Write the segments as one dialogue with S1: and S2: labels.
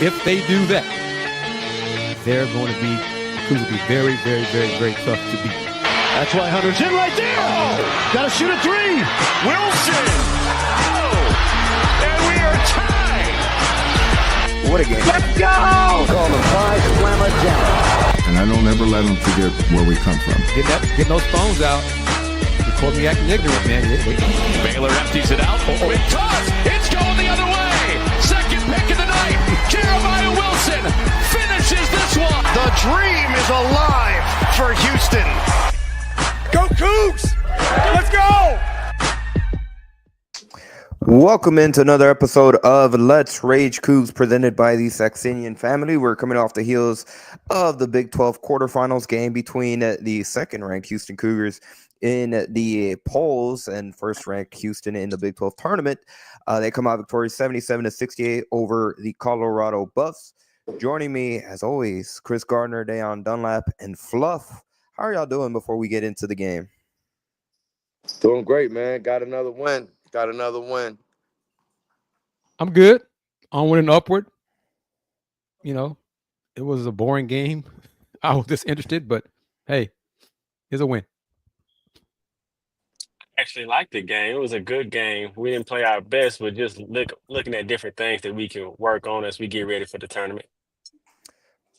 S1: if they do that, they're going to be very, very, very, very tough to beat.
S2: That's why Hunter's in right there. Oh, got to shoot a three.
S3: Wilson. Oh, and we are tied.
S4: What a game.
S2: Let's go. Call the five slammer down.
S5: And I don't ever let them forget where we come from.
S1: Getting those phones out. Record me acting ignorant, man.
S3: Baylor empties it out. With toss. It's going the other way. Second pick of the night. Jeremiah Wilson finishes this one.
S2: The dream is alive for Houston.
S3: Go Coogs! Let's go!
S4: Welcome into another episode of Let's Rage Coogs, presented by the Saxenian Family. We're coming off the heels of the Big 12 quarterfinals game between the second-ranked Houston Cougars in the polls and first-ranked Houston in the Big 12 tournament. They come out victorious 77-68 over the Colorado Buffs. Joining me, as always, Kris, Gardner, Dayon, Dunlap, and Fluff. How are y'all doing before we get into the game?
S6: Doing great, man. Got another win.
S1: I'm good. Onward and upward. You know, it was a boring game. I was disinterested, but hey, here's a win.
S7: Actually liked the game. It was a good game. We didn't play our best, but just looking at different things that we can work on as we get ready for the tournament.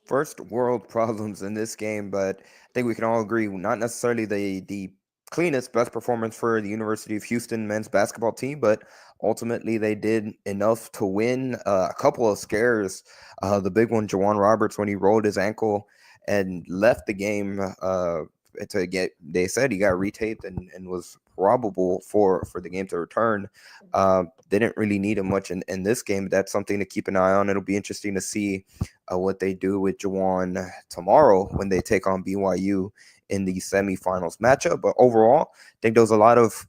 S4: First world problems in this game, but I think we can all agree, not necessarily the cleanest, best performance for the University of Houston men's basketball team, but ultimately they did enough to win. A couple of scares. The big one, Juwan Roberts, when he rolled his ankle and left the game they said he got retaped and was probable for the game to return. They didn't really need him much in this game. That's something to keep an eye on. It'll be interesting to see what they do with Juwan tomorrow when they take on BYU in the semifinals matchup. But overall, I think there was a lot of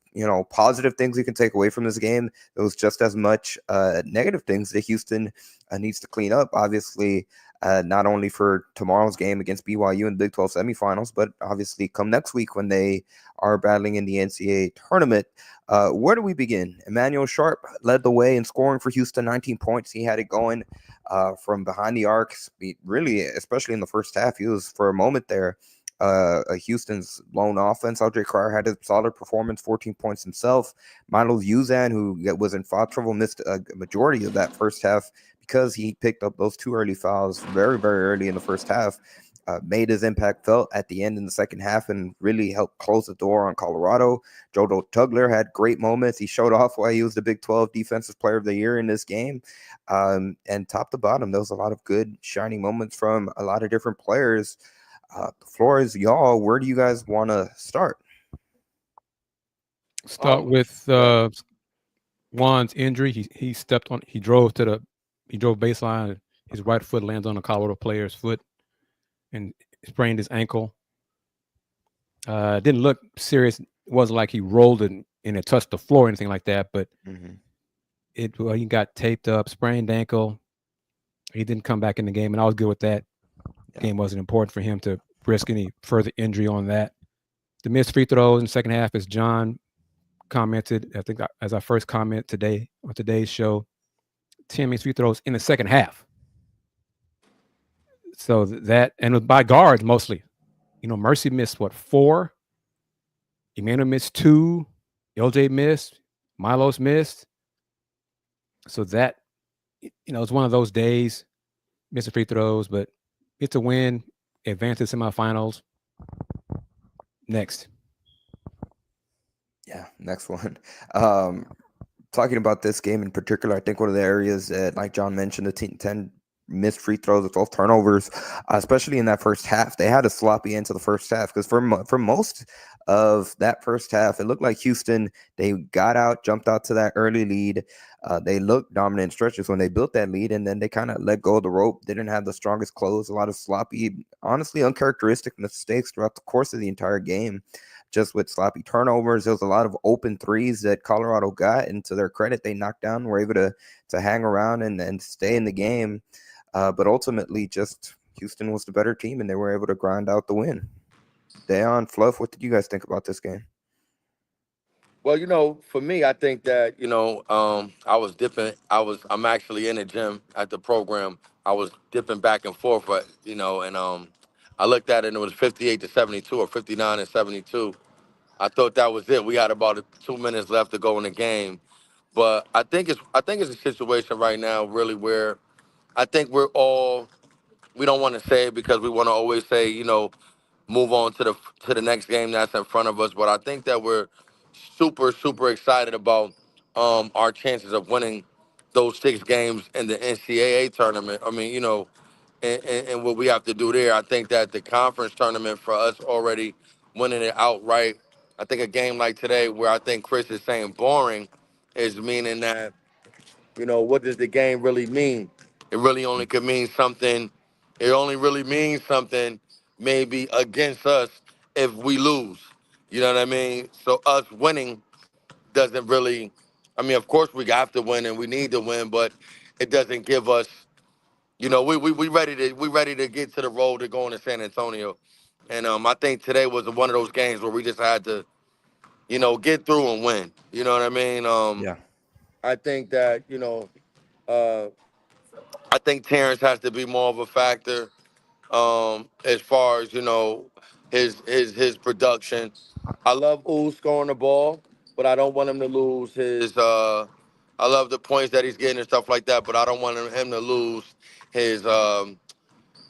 S4: positive things you can take away from this game. There was just as much negative things that Houston needs to clean up. Obviously, not only for tomorrow's game against BYU in the Big 12 semifinals, but obviously come next week when they are battling in the NCAA tournament. Where do we begin? Emmanuel Sharp led the way in scoring for Houston, 19 points. He had it going from behind the arc, really, especially in the first half. He was, for a moment there, Houston's lone offense. Audrey Cryer had a solid performance, 14 points himself. Milo Uzan, who was in foul trouble, missed a majority of that first half because he picked up those two early fouls very, very early in the first half. Made his impact felt at the end in the second half and really helped close the door on Colorado. Jodo Tugler had great moments. He showed off why he was the Big 12 Defensive Player of the Year in this game. And top to bottom, there was a lot of good, shining moments from a lot of different players. The floor is y'all. Where do you guys want to start?
S1: Start with Juan's injury. He drove baseline. His right foot lands on a Colorado player's foot and sprained his ankle. Didn't look serious. It wasn't like he rolled it and it touched the floor or anything like that, but he got taped up, sprained ankle. He didn't come back in the game, and I was good with that. Game wasn't important for him to risk any further injury on that. The missed free throws in the second half, as John commented, I think as our first comment today on today's show, 10 missed free throws in the second half. So that, and it was by guards mostly. Mercy missed 4? Emmanuel missed 2. LJ missed. Milos missed. So that, it's one of those days, missing free throws, but it's a win, advance to semifinals. Next.
S4: Yeah, next one. Talking about this game in particular, I think one of the areas that, like John mentioned, the 10 missed free throws, 12 turnovers, especially in that first half. They had a sloppy end to the first half because for most of that first half, it looked like Houston, they jumped out to that early lead. They looked dominant in stretches when they built that lead, and then they kind of let go of the rope. They didn't have the strongest close, a lot of sloppy, honestly uncharacteristic mistakes throughout the course of the entire game. Just with sloppy turnovers, there was a lot of open threes that Colorado got, and to their credit, they knocked down, were able to hang around and stay in the game. But ultimately, just Houston was the better team, and they were able to grind out the win. Dayon, Fluff, what did you guys think about this game?
S6: Well, for me, I think that I was dipping. I'm actually in the gym at the program. I was dipping back and forth, but and I looked at it and it was 58-72 or 59-72. I thought that was it. We had about 2 minutes left to go in the game, but I think it's a situation right now really where I think we don't want to say it because we want to always say move on to the next game that's in front of us. But I think that we're super super excited about our chances of winning those 6 games in the NCAA tournament. I mean, and what we have to do there. I think that the conference tournament for us already winning it outright. I think a game like today, where I think Kris is saying boring, is meaning that what does the game really mean? It really only could mean something. It only really means something maybe against us if we lose. You know what I mean? So us winning doesn't really. I mean, of course we have to win and we need to win, but it doesn't give us. We ready to get to the road to going to San Antonio, and I think today was one of those games where we just had to get through and win. You know what I mean?
S4: Yeah.
S6: I think that uh, I think Terrence has to be more of a factor as far as his production. I love Ooh scoring the ball, but I don't want him to lose his. I love the points that he's getting and stuff like that, but I don't want him to lose his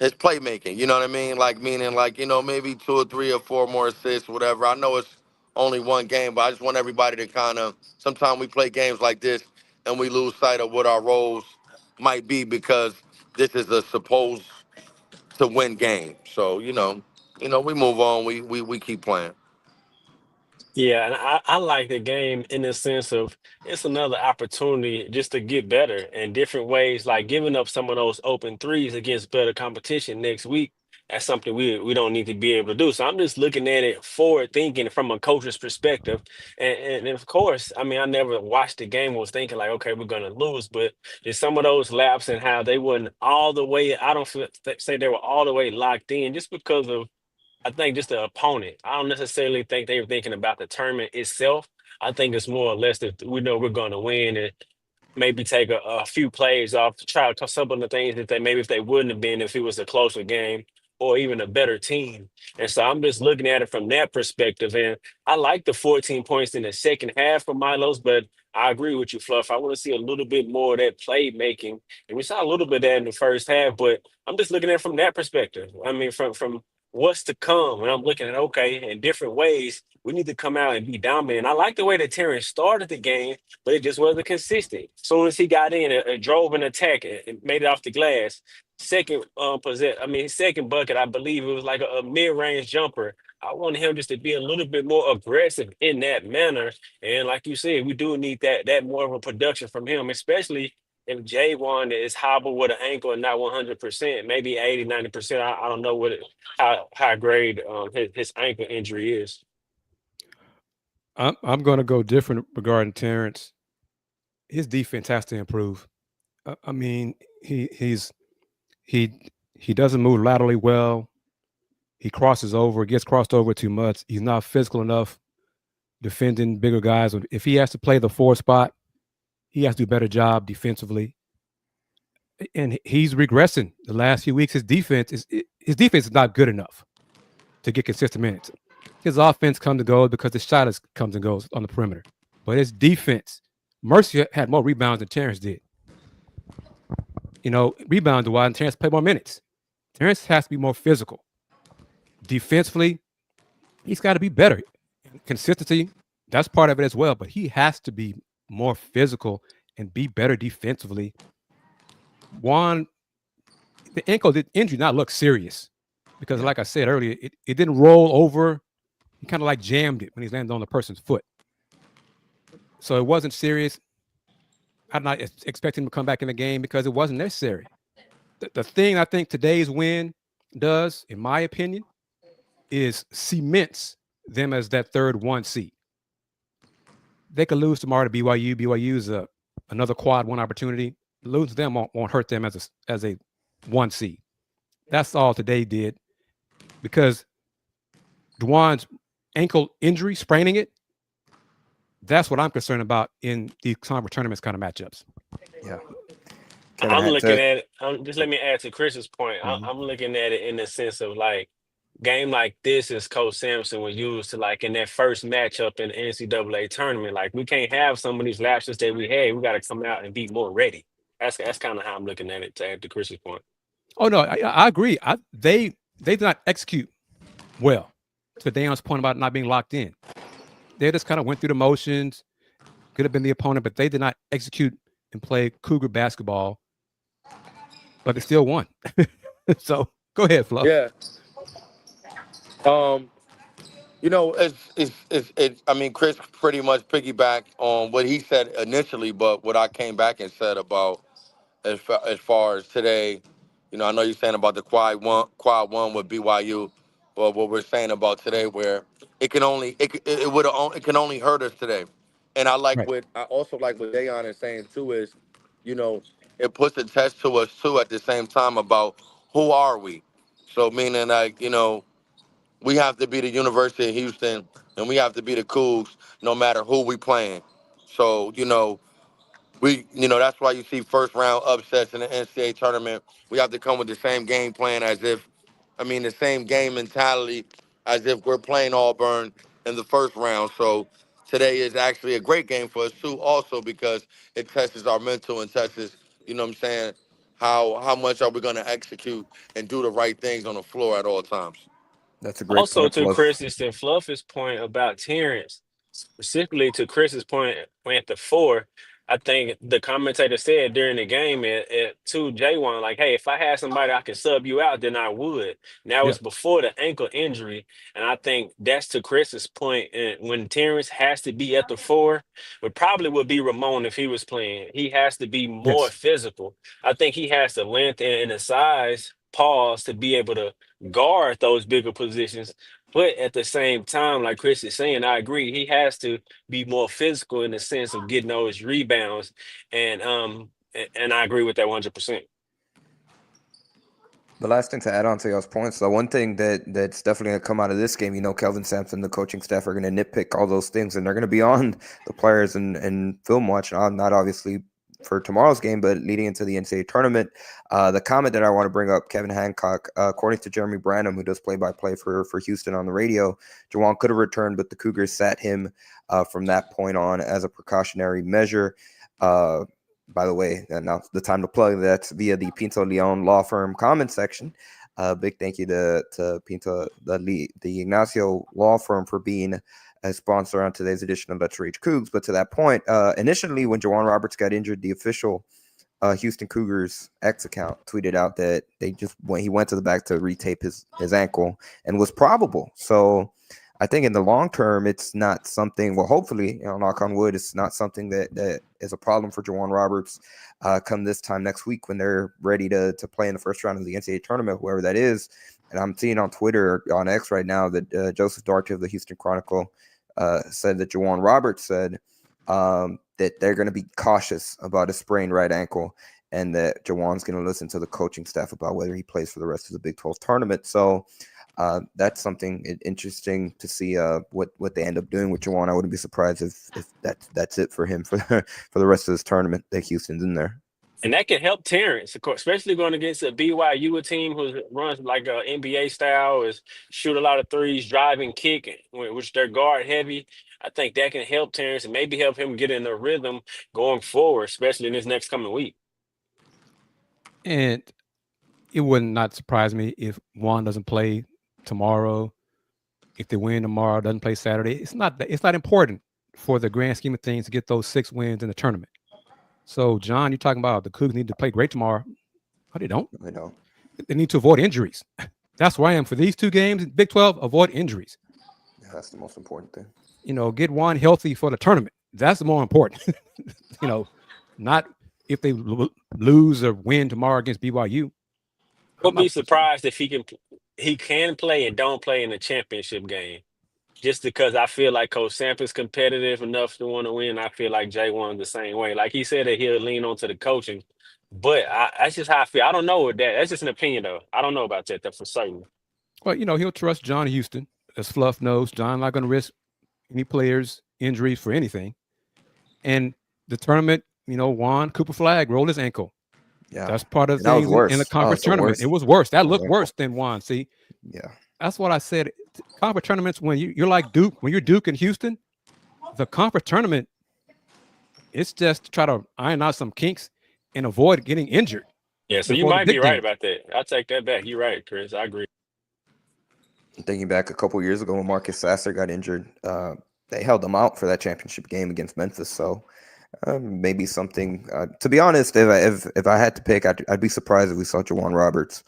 S6: his playmaking. You know what I mean? Like meaning like maybe 2 or 3 or 4 more assists, whatever. I know it's only one game, but I just want everybody to kind of. Sometimes we play games like this and we lose sight of what our roles might be because this is a supposed to win game. So we move on. We keep playing.
S7: Yeah, and I like the game in the sense of it's another opportunity just to get better in different ways, like giving up some of those open threes against better competition next week. That's something we don't need to be able to do. So I'm just looking at it forward thinking from a coach's perspective. And of course, I mean, I never watched the game and was thinking like, okay, we're gonna lose, but there's some of those laps and how they weren't all the way, I don't say they were all the way locked in just because of I think just the opponent. I don't necessarily think they were thinking about the tournament itself. I think it's more or less that we know we're going to win and maybe take a few plays off to try to some of the things that they maybe if they wouldn't have been if it was a closer game or even a better team. And so I'm just looking at it from that perspective. And I like the 14 points in the second half for Milos, but I agree with you, Fluff. I want to see a little bit more of that playmaking. And we saw a little bit of that in the first half, but I'm just looking at it from that perspective. I mean, from what's to come. And I'm looking at okay, in different ways, we need to come out and be dominant. I like the way that Terrence started the game, but it just wasn't consistent. As soon as he got in and drove an attack and made it off the glass, second bucket, I believe it was like a mid-range jumper. I want him just to be a little bit more aggressive in that manner. And like you said, we do need that more of a production from him, especially if J1 is hobbled with an ankle and not 100%, maybe 80, 90%. I don't know how high grade his ankle injury is.
S1: I'm going to go different regarding Terrence. His defense has to improve. I mean, he he doesn't move laterally well. He crosses over, gets crossed over too much. He's not physical enough defending bigger guys. If he has to play the 4 spot, he has to do a better job defensively. And he's regressing the last few weeks. His defense is not good enough to get consistent minutes. His offense comes and goes because the shot comes and goes on the perimeter. But his defense, Mercer had more rebounds than Terrence did. Rebound-wise, and Terrence played more minutes. Terrence has to be more physical. Defensively, he's got to be better. Consistency, that's part of it as well. But he has to be more physical and be better defensively. One, the ankle injury not look serious because, like I said earlier, it didn't roll over. He kind of like jammed it when he landed on the person's foot. So it wasn't serious. I'm not expecting him to come back in the game because it wasn't necessary. The thing I think today's win does, in my opinion, is cements them as that third 1 seed. They could lose tomorrow to BYU. BYU is another quad 1 opportunity. Losing to them won't hurt them as a 1 seed. That's all today did because Dwan's ankle injury, spraining it, That's what I'm concerned about in these conference tournaments kind of matchups.
S4: Yeah.
S7: I'm looking at it. Just let me add to Chris's point. I'm looking at it in the sense of like game like this is Coach Sampson was used to like in that first matchup in the NCAA tournament. Like we can't have some of these lapses that we had. We got to come out and be more ready. That's kind of how I'm looking at it. To add to Chris's point.
S1: Oh no, I agree. They did not execute well. To Dayon's point about not being locked in, they just kind of went through the motions. Could have been the opponent, but they did not execute and play Cougar basketball. But they still won. So go ahead, Fluff.
S6: Yeah. You know, it's. I mean, Kris pretty much piggybacked on what he said initially, but what I came back and said about as far as today, you know, I know you're saying about the quad one with BYU, but what we're saying about today, where it can only it can only hurt us today, and I also like what Dayon is saying too is, you know, it puts a test to us too at the same time about who are we, so meaning like you know. We have to be the University of Houston, and we have to be the Coogs, no matter who we playing. So, that's why you see first round upsets in the NCAA tournament. We have to come with the same game plan the same game mentality as if we're playing Auburn in the first round. So today is actually a great game for us too, also because it tests our mental and tests, you know what I'm saying, how much are we going to execute and do the right things on the floor at all times.
S4: That's a great
S7: Also,
S4: point,
S7: to
S4: Fluff.
S7: Chris's and Fluff's point about Terrence, specifically to Chris's point at the four, I think the commentator said during the game to J1, like, hey, if I had somebody I could sub you out, then I would. Now
S1: Yeah.
S7: it's before the ankle injury. And I think that's to Chris's point. And when Terrence has to be at the four, it probably would be Ramon if he was playing. He has to be more
S1: Yes.
S7: physical. I think he has the length and the size, pause, to be able to guard those bigger positions. But at the same time, like Kris is saying, I agree. He has to be more physical in the sense of getting those rebounds, and I agree with that 100%.
S4: The last thing to add on to y'all's points, the one thing that's definitely going to come out of this game, Kelvin Sampson, the coaching staff are going to nitpick all those things, and they're going to be on the players and film watch, not obviously for tomorrow's game, but leading into the NCAA tournament. The comment that I want to bring up, Kevin Hancock, according to Jeremy Branham, who does play-by-play for Houston on the radio, Juwan could have returned, but the Cougars sat him from that point on as a precautionary measure. By the way, now the time to plug that's via the Pinto Leon law firm comment section. Big thank you to Pinto, the Ignacio law firm, for being a sponsor on today's edition of Let's Rage Cougs. But to that point, initially when Juwan Roberts got injured, the official Houston Cougars X account tweeted out that he went to the back to retape his ankle and was probable. So I think in the long term, it's not something, well, hopefully, knock on wood, it's not something that is a problem for Juwan Roberts come this time next week when they're ready to play in the first round of the NCAA tournament, whoever that is. And I'm seeing on Twitter, on X right now, that Joseph Darty of the Houston Chronicle said that Juwan Roberts said that they're going to be cautious about a sprained right ankle and that Juwan's going to listen to the coaching staff about whether he plays for the rest of the Big 12 tournament. So that's something interesting to see what they end up doing with Juwan. I wouldn't be surprised if that's it for him for the rest of this tournament that Houston's in there.
S7: And that can help Terrence, of course, especially going against a BYU team who runs like a NBA style, is shoot a lot of threes, drive and kick, which they're guard heavy. I think that can help Terrence and maybe help him get in the rhythm going forward, especially in this next coming week.
S1: And it would not surprise me if Juan doesn't play tomorrow. If they win tomorrow, doesn't play Saturday. It's not important for the grand scheme of things to get those 6 wins in the tournament. So, John, you're talking about the Cougs need to play great tomorrow. No, they don't.
S4: They don't.
S1: They need to avoid injuries. That's where I am for these 2 games. Big 12, avoid injuries.
S4: Yeah, that's the most important thing.
S1: Get Juan healthy for the tournament. That's the more important. Not if they lose or win tomorrow against BYU.
S7: Would be surprised if he can play and don't play in the championship game. Just because I feel like Coach Sampson's competitive enough to want to win. I feel like J1's the same way. Like he said that he'll lean onto the coaching. But that's just how I feel. I don't know what that. That's just an opinion, though. I don't know about that for certain.
S1: Well, he'll trust John Houston. As Fluff knows, John not going to risk any players injuries for anything. And the tournament, Juan Cooper Flag rolled his ankle.
S4: Yeah,
S1: that's part of the
S4: that was
S1: things
S4: worse.
S1: in the conference tournament. It was worse. That looked worse than Juan. See, that's what I said. Conference tournaments, when you're like Duke, when you're Duke in Houston, the conference tournament, it's just to try to iron out some kinks and avoid getting injured.
S7: Yeah, so you might be right about that. I'll take that back. You're right, Kris. I agree.
S4: Thinking back a couple years ago when Marcus Sasser got injured, they held him out for that championship game against Memphis. So maybe something. To be honest, if I had to pick, I'd be surprised if we saw Juwan Roberts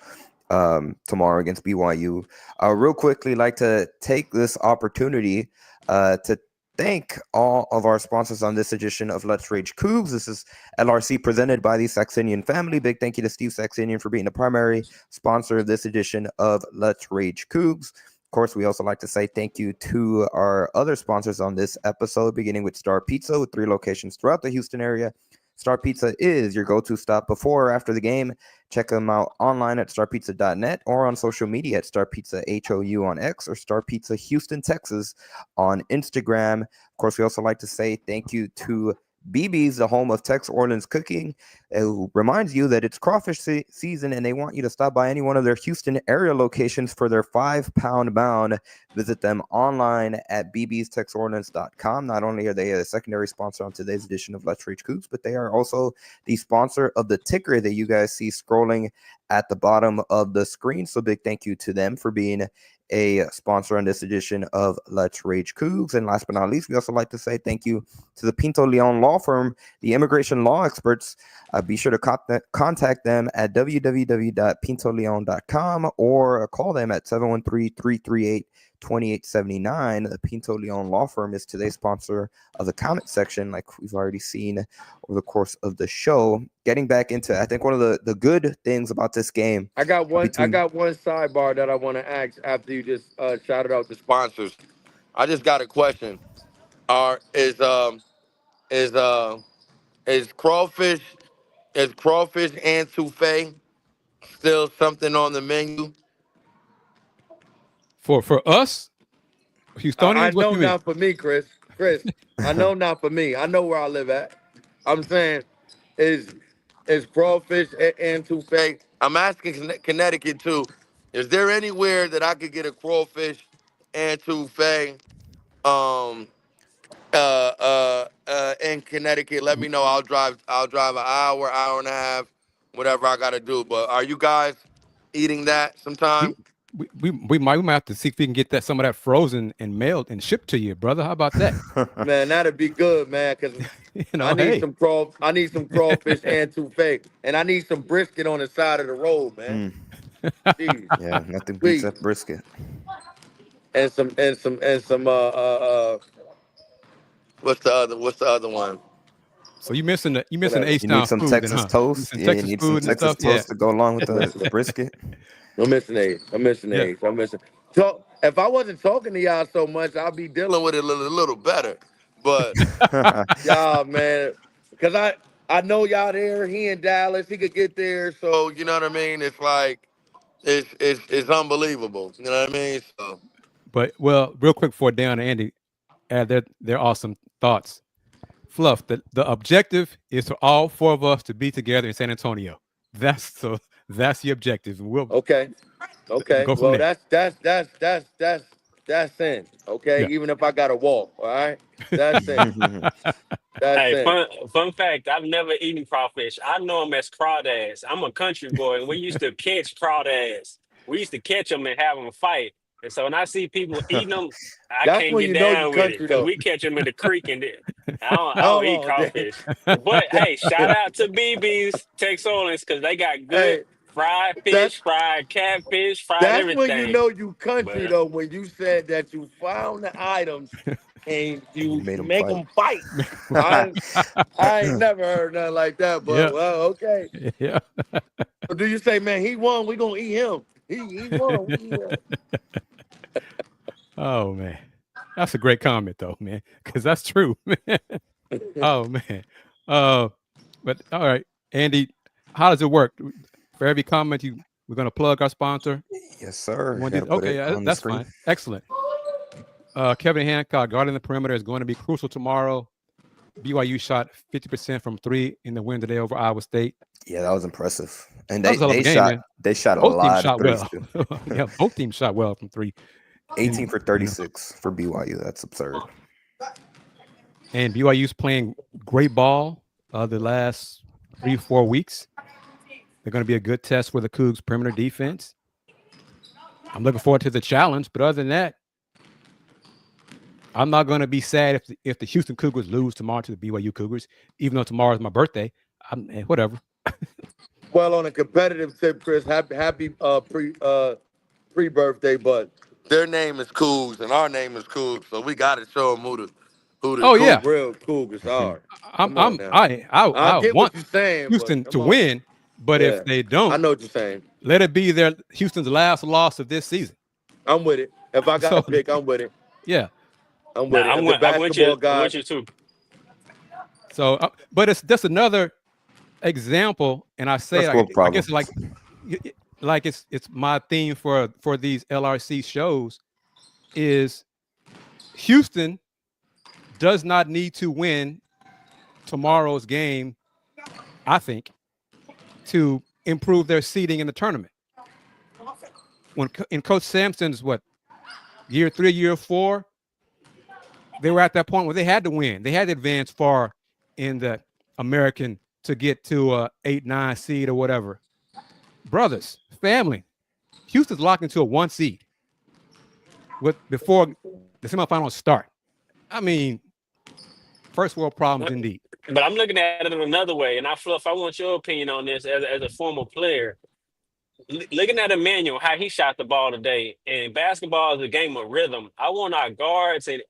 S4: tomorrow against BYU. Real quickly, like to take this opportunity to thank all of our sponsors on this edition of Let's Rage Coogs. This is LRC presented by the Saxenian Family. Big thank you to Steve Saxenian for being the primary sponsor of this edition of Let's Rage Coogs. Of course, we also like to say thank you to our other sponsors on this episode, beginning with Star Pizza with 3 locations throughout the Houston area. Star Pizza is your go-to stop before or after the game. Check them out online at starpizza.net or on social media at Star Pizza HOU on X or Star Pizza Houston, Texas on Instagram. Of course, we also like to say thank you to BB's, the home of Tex Orleans Cooking, who reminds you that it's crawfish season and they want you to stop by any one of their Houston area locations for their 5-pound bound. Visit them online at bbstexorleans.com. Not only are they a secondary sponsor on today's edition of Let's Reach Coogs, but they are also the sponsor of the ticker that you guys see scrolling at the bottom of the screen. So big thank you to them for being a sponsor on this edition of Let's Rage Coogs. And last but not least, we also like to say thank you to the Pinto Leon Law Firm, the immigration law experts. Be sure to contact them at www.pintoleon.com or call them at 713-338-2879. The Pinto Leon Law Firm is today's sponsor of the comment section, like we've already seen over the course of the show. Getting back into, I think one of the good things about this game.
S6: I got one sidebar that I want to ask after you just shouted out the sponsors. I just got a question. Is crawfish and souffle still something on the menu?
S1: For us, Houstonians,
S6: I
S1: what
S6: know
S1: you mean?
S6: not for me, Kris. I know not for me. I know where I live at. I'm saying is crawfish and souffle. I'm asking Connecticut too. Is there anywhere that I could get a crawfish and souffle in Connecticut? Let me know. I'll drive an hour and a half, whatever I gotta do. But are you guys eating that sometime?
S1: We might have to see if we can get some of that frozen and mailed and shipped to you, brother. How about that?
S6: Man, that'd be good, man. Cause I need some crawfish and souffle, and I need some brisket on the side of the road, man.
S4: Yeah, nothing beats that brisket.
S6: And some what's the other one?
S1: So you missing H-Town
S4: food. You need some Texas toast.
S1: Yeah,
S4: you need some Texas toast to go along with the brisket.
S6: I'm missing eggs. So if I wasn't talking to y'all so much, I'd be dealing with it a little better. But y'all, man, because I know y'all there. He in Dallas. He could get there. So you know what I mean. It's like it's unbelievable. You know what I mean. So.
S1: But real quick before Dayon and Andy add their awesome thoughts. Fluff, the objective is for all 4 of us to be together in San Antonio. That's the objective. We'll
S6: okay.
S1: Go from
S6: well,
S1: there.
S6: that's in. Okay,
S1: Yeah.
S6: even if I gotta walk. All right, that's in.
S7: Hey, fun fact, I've never eaten crawfish. I know them as crawdads. I'm a country boy, and we used to catch crawdads. We used to catch them and have them fight. And so when I see people eating them, I can't get down with it because we catch them in the creek and I don't eat crawfish. But hey, shout out to BB's Tex Orleans because they got good fried fish, fried catfish, fried everything.
S6: That's when you know you country though. When you said that you found the items and you make them fight. I ain't never heard nothing like that. But well, okay.
S1: Yeah.
S6: So do you say, man, he won? We gonna eat him. He won. We eat him.
S1: Oh man, that's a great comment though, man, because that's true. Oh man, but all right, Andy, how does it work? For every comment, we're gonna plug our sponsor.
S4: Yes, sir.
S1: Okay, that's fine. Excellent. Kevin Hancock guarding the perimeter is going to be crucial tomorrow. BYU shot 50% from 3 in the win today over Iowa State.
S4: Yeah, that was impressive. And
S1: That was a hell of a game, man.
S4: they shot a
S1: Both teams
S4: lot
S1: shot
S4: of threes
S1: well.
S4: too.
S1: Yeah, both teams shot well from 3.
S4: 18 for 36 for BYU. That's absurd.
S1: And BYU's playing great ball the last 3-4 weeks. They're going to be a good test for the Cougs perimeter defense. I'm looking forward to the challenge, but other than that, I'm not going to be sad if the Houston Cougars lose tomorrow to the BYU Cougars, even though tomorrow is my birthday. Whatever.
S6: Well, on a competitive tip, Kris, happy pre-birthday, but their name is Coogs and our name is Coogs, so we got to show them who the real Cougars are.
S1: I
S6: get
S1: want
S6: what you're saying,
S1: Houston
S6: but
S1: to win, but
S6: Yeah.
S1: if they don't,
S6: I know what you're saying.
S1: let it be Houston's last loss of this season.
S6: I'm with it. If I got
S1: So-
S6: to pick, I'm with it.
S1: Yeah.
S6: I'm with it.
S7: I'm
S6: If
S7: with,
S6: the
S7: I'm with you.
S6: basketball
S7: I'm
S6: guy,
S7: with you too.
S1: So, but it's just another example, and I say,
S4: First world
S1: I guess,
S4: problems.
S1: like it's my theme for these LRC shows is Houston does not need to win tomorrow's game, I think, to improve their seeding in the tournament. When in Coach Sampson's year 3, year 4, they were at that point where they had to win. They had to advance far in the American to get to a 8-9 seed or whatever. Brothers, family, Houston's locked into a 1 seed before the semifinals start. I mean, first world problems indeed.
S7: But I'm looking at it another way, and Fluff, I want your opinion on this as a former player. Looking at Emmanuel, how he shot the ball today, and basketball is a game of rhythm. I want our guards, I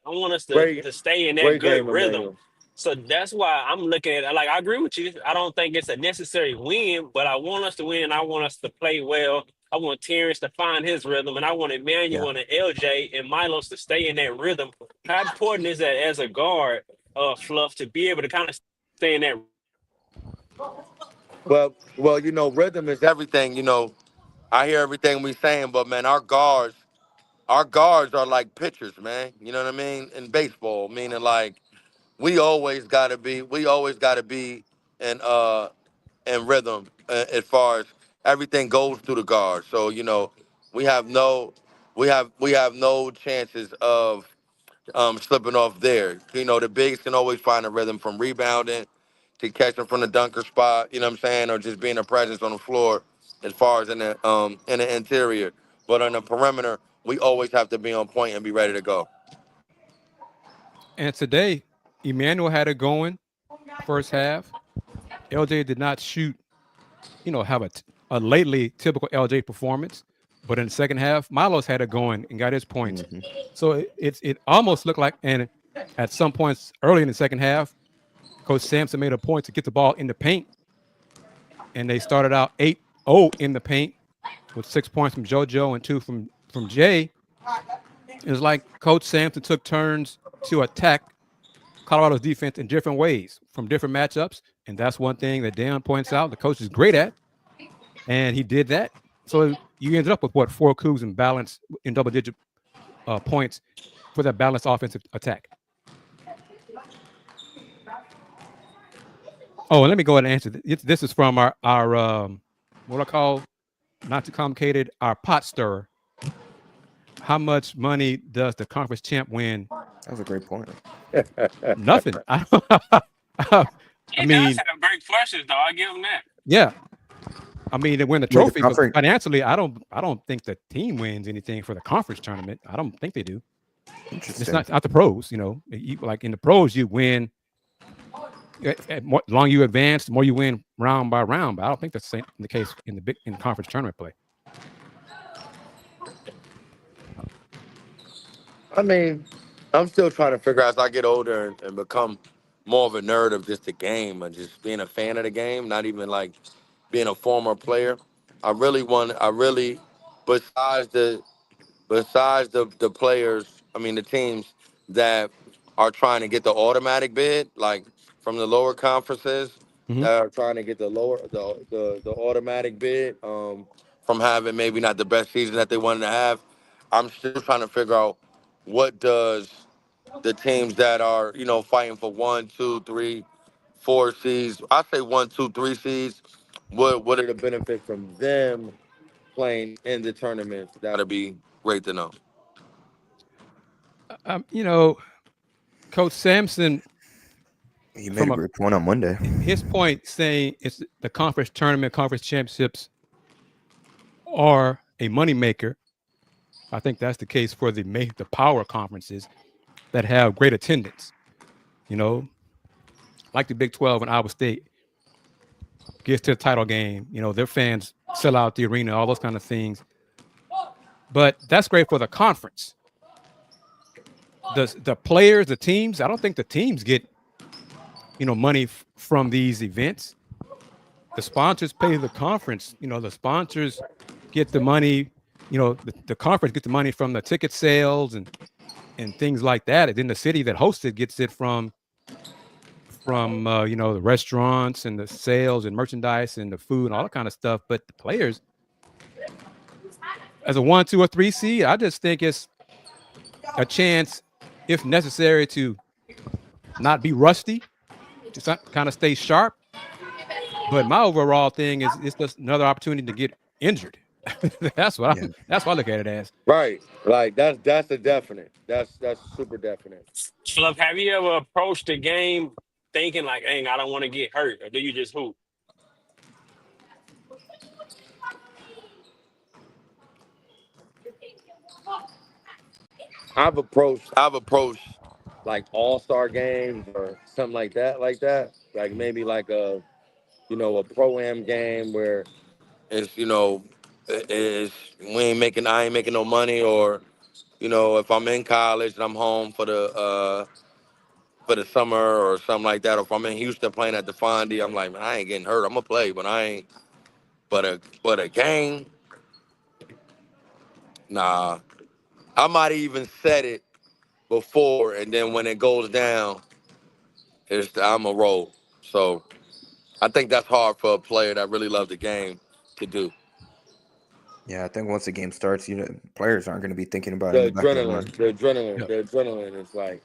S7: want us to stay in that
S6: great
S7: good
S6: game,
S7: rhythm.
S6: Emmanuel.
S7: So that's why I'm looking at it. Like, I agree with you. I don't think it's a necessary win, but I want us to win, and I want us to play well. I want Terrence to find his rhythm, and I want Emmanuel and LJ and Milos to stay in that rhythm. How important is that as a guard, Fluff, to be able to kind of stay in that?
S6: Well, rhythm is everything. I hear everything we saying, but man, our guards are like pitchers, man. You know what I mean? In baseball, meaning like we always gotta be in rhythm as far as everything goes through the guard. So we have no chances of slipping off there. The bigs can always find a rhythm from rebounding to catching from the dunker spot, you know what I'm saying, or just being a presence on the floor as far as in the interior. But on the perimeter, we always have to be on point and be ready to go.
S1: And today, Emmanuel had it going first half. LJ did not shoot, have a lately typical LJ performance. But in the second half, Milos had it going and got his points.
S4: Mhm.
S1: So it almost looked like, and at some points early in the second half, Coach Sampson made a point to get the ball in the paint. And they started out 8-0 in the paint with 6 points from JoJo and 2 from Jay. It was like Coach Sampson took turns to attack Colorado's defense in different ways from different matchups. And that's one thing that Dayon points out the coach is great at. And he did that. So you ended up with 4 Cougs in balance in double-digit points for that balanced offensive attack. Oh, and let me go ahead and answer this. This is from our what I call, not too complicated, our pot stirrer. How much money does the conference champ win?
S4: That was a great point.
S1: Nothing. I mean,
S7: He does have great questions, though. I give him that.
S1: yeah. I mean, they win the trophy, but
S4: conference-
S1: financially, I don't think the team wins anything for the conference tournament. I don't think they do.
S4: Interesting.
S1: It's not the pros, like in the pros, you win. More long you advance, the more you win round by round. But I don't think that's the case in the conference tournament play.
S6: I mean, I'm still trying to figure out as I get older and become more of a nerd of just the game and just being a fan of the game, not even like being a former player. Besides the players, I mean the teams that are trying to get the automatic bid, like from the lower conferences that are trying to get the automatic bid, from having maybe not the best season that they wanted to have. I'm still trying to figure out what does the teams that are, fighting for 1, 2, 3, 4 seeds, I say 1, 2, 3 seeds, what are the benefits from them playing in the tournament? That'll be great to know.
S1: You know, Coach Sampson,
S4: He made
S1: from
S4: a great point on Monday.
S1: his point saying it's the conference tournament, conference championships are a moneymaker. I think that's the case for the power conferences that have great attendance. Like the Big 12 and Iowa State gets to the title game. Their fans sell out the arena, all those kind of things. But that's great for the conference. The players, the teams, I don't think the teams get, money from these events. The sponsors pay the conference. The sponsors get the money. The conference gets the money from the ticket sales and things like that. And then the city that hosts it gets it from the restaurants and the sales and merchandise and the food and all that kind of stuff. But the players, as a 1, 2, or 3 seed, I just think it's a chance, if necessary, to not be rusty, to kind of stay sharp. But my overall thing is it's just another opportunity to get injured. That's what I look at it as.
S6: Right. Like that's a definite. That's super definite.
S7: Fluff, have you ever approached a game thinking like, "Dang, I don't want to get hurt," or do you just hoop?
S6: I've approached like all-star games or something like that. Like maybe like a pro-am game where it's, I ain't making no money, or, if I'm in college and I'm home for the summer or something like that, or if I'm in Houston playing at the Fondy, I'm like, man, I ain't getting hurt. I'm gonna play, but I ain't. But a game, nah. I might even said it before, and then when it goes down, I'm a roll. So I think that's hard for a player that really loves the game to do.
S4: Yeah, I think once the game starts, players aren't going to be thinking about it in
S6: The
S4: the back of their
S6: adrenaline,
S4: mind.
S6: the adrenaline is like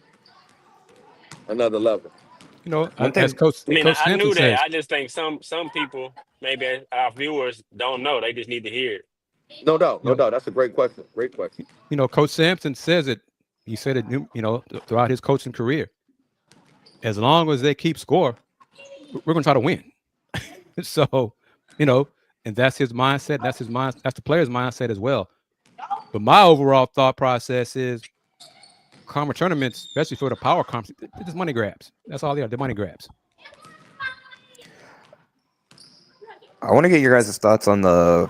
S6: another level.
S4: One
S1: As
S4: thing,
S1: Coach
S7: I mean,
S1: Coach
S7: I
S1: Sampson
S7: knew that.
S1: says,
S7: I just think some people, maybe our viewers, don't know. They just need to hear it.
S6: No doubt. That's a great question. Great question.
S1: Coach Sampson says it. He said it, throughout his coaching career. As long as they keep score, we're going to try to win. So, and that's his mindset. That's the player's mindset as well. But my overall thought process is conference tournaments, especially for the power conference, they're just money grabs. That's all they are. They're money grabs.
S4: I want to get your guys' thoughts on the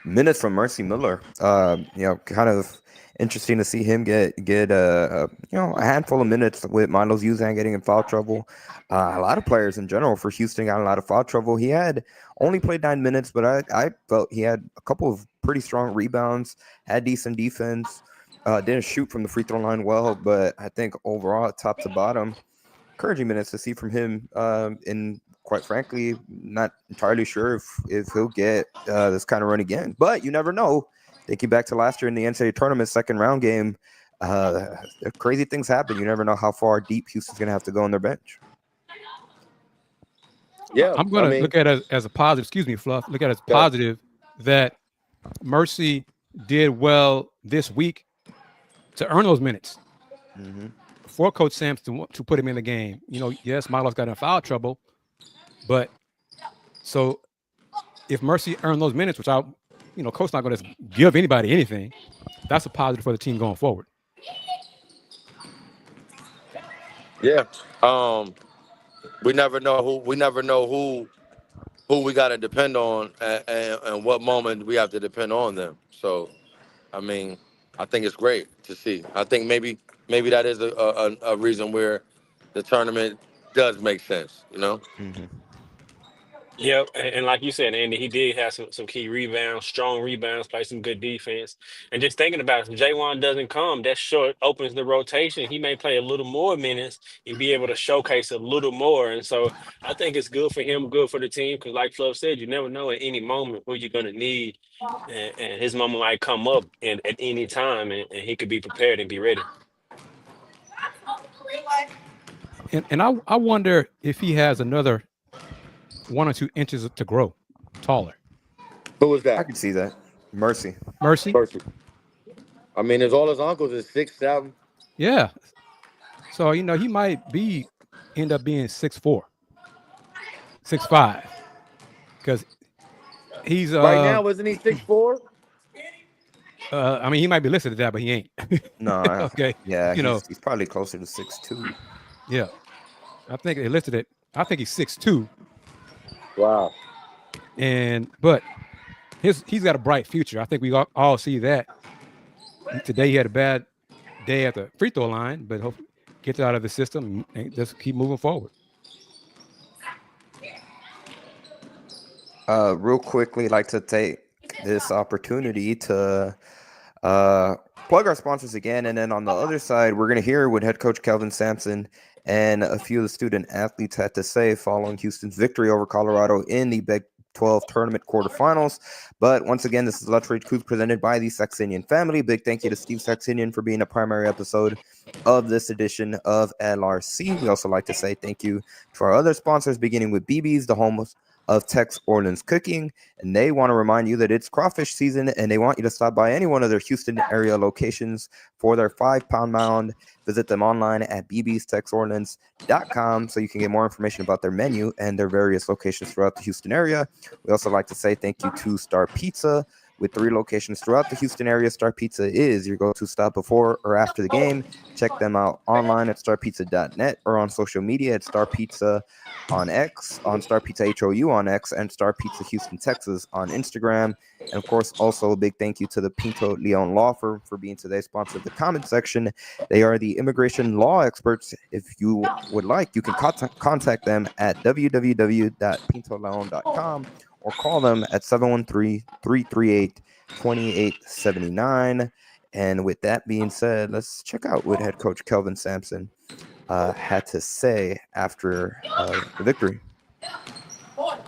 S4: minutes from Mercy Miller. Kind of interesting to see him get a handful of minutes with Milos Uzan getting in foul trouble. A lot of players in general for Houston got in a lot of foul trouble. He had only played 9 minutes, but I felt he had a couple of pretty strong rebounds, had decent defense, didn't shoot from the free throw line well, but I think overall, top to bottom, encouraging minutes to see from him. And quite frankly, not entirely sure if he'll get this kind of run again. But you never know. Thinking back to last year in the NCAA tournament second round game, crazy things happen. You never know how far deep Houston's going to have to go on their bench.
S6: Yeah,
S1: I'm going to look at it as a positive. Excuse me, Fluff. Look at it as positive that Mercy did well this week to earn those minutes.
S4: Mm-hmm.
S1: For Coach Sampson to put him in the game. Yes, Milos got in foul trouble, but so if Mercy earned those minutes, which Coach not going to give anybody anything, that's a positive for the team going forward.
S6: Yeah. We never know who we got to depend on and what moment we have to depend on them. So, I mean, I think it's great to see. I think maybe that is a reason where the tournament does make sense,
S4: Mm-hmm.
S7: Yep, and like you said, Andy, he did have some key rebounds, strong rebounds, play some good defense. And just thinking about it, if J1 doesn't come, that short opens the rotation. He may play a little more minutes and be able to showcase a little more. And so I think it's good for him, good for the team, because like Fluff said, you never know at any moment who you're going to need. And his moment might come up at any time, and he could be prepared and be ready.
S1: And I wonder if he has another 1 or 2 inches to grow taller.
S6: Who was
S4: I
S6: that?
S4: could see that. Mercy.
S1: Mercy?
S6: Mercy. I mean, all his uncles is 6'7".
S1: Yeah. So, he might end up being 6'4", 6'5", because he's
S6: Right now, isn't he 6'4"?
S1: I mean, he might be listed as that, but he ain't.
S4: No,
S1: Okay.
S4: yeah, he's probably closer to 6'2".
S1: Yeah. I think they listed it. I think he's 6'2",
S6: Wow.
S1: but he's got a bright future. I think we all see that. Today he had a bad day at the free throw line, but hopefully gets out of the system and just keep moving forward.
S4: Real quickly, like to take this opportunity to plug our sponsors again, and then on the other side, we're going to hear what head coach Kelvin Sampson and a few of the student athletes had to say following Houston's victory over Colorado in the Big 12 Tournament Quarterfinals. But once again, this is Let's Rage Coogs presented by the Saxenian Family. Big thank you to Steve Saxenian for being a primary episode of this edition of LRC. We also like to say thank you to our other sponsors, beginning with BB's, the home of Tex Orleans Cooking, and they want to remind you that it's crawfish season, and they want you to stop by any one of their Houston area locations for their 5-pound mound. Visit them online at bbstexorleans.com so you can get more information about their menu and their various locations throughout the Houston area. We also like to say thank you to Star Pizza. With 3 locations throughout the Houston area, Star Pizza is your go-to stop before or after the game. Check them out online at starpizza.net or on social media at Star Pizza on X, on Star Pizza HOU on X, and Star Pizza Houston, Texas on Instagram. And of course, also a big thank you to the Pinto Leon Law Firm for being today's sponsor of the comment section. They are the immigration law experts. If you would like, you can contact them at www.pintoleon.com or call them at 713-338-2879. And with that being said, let's check out what head coach Kelvin Sampson had to say after the victory.
S8: Coach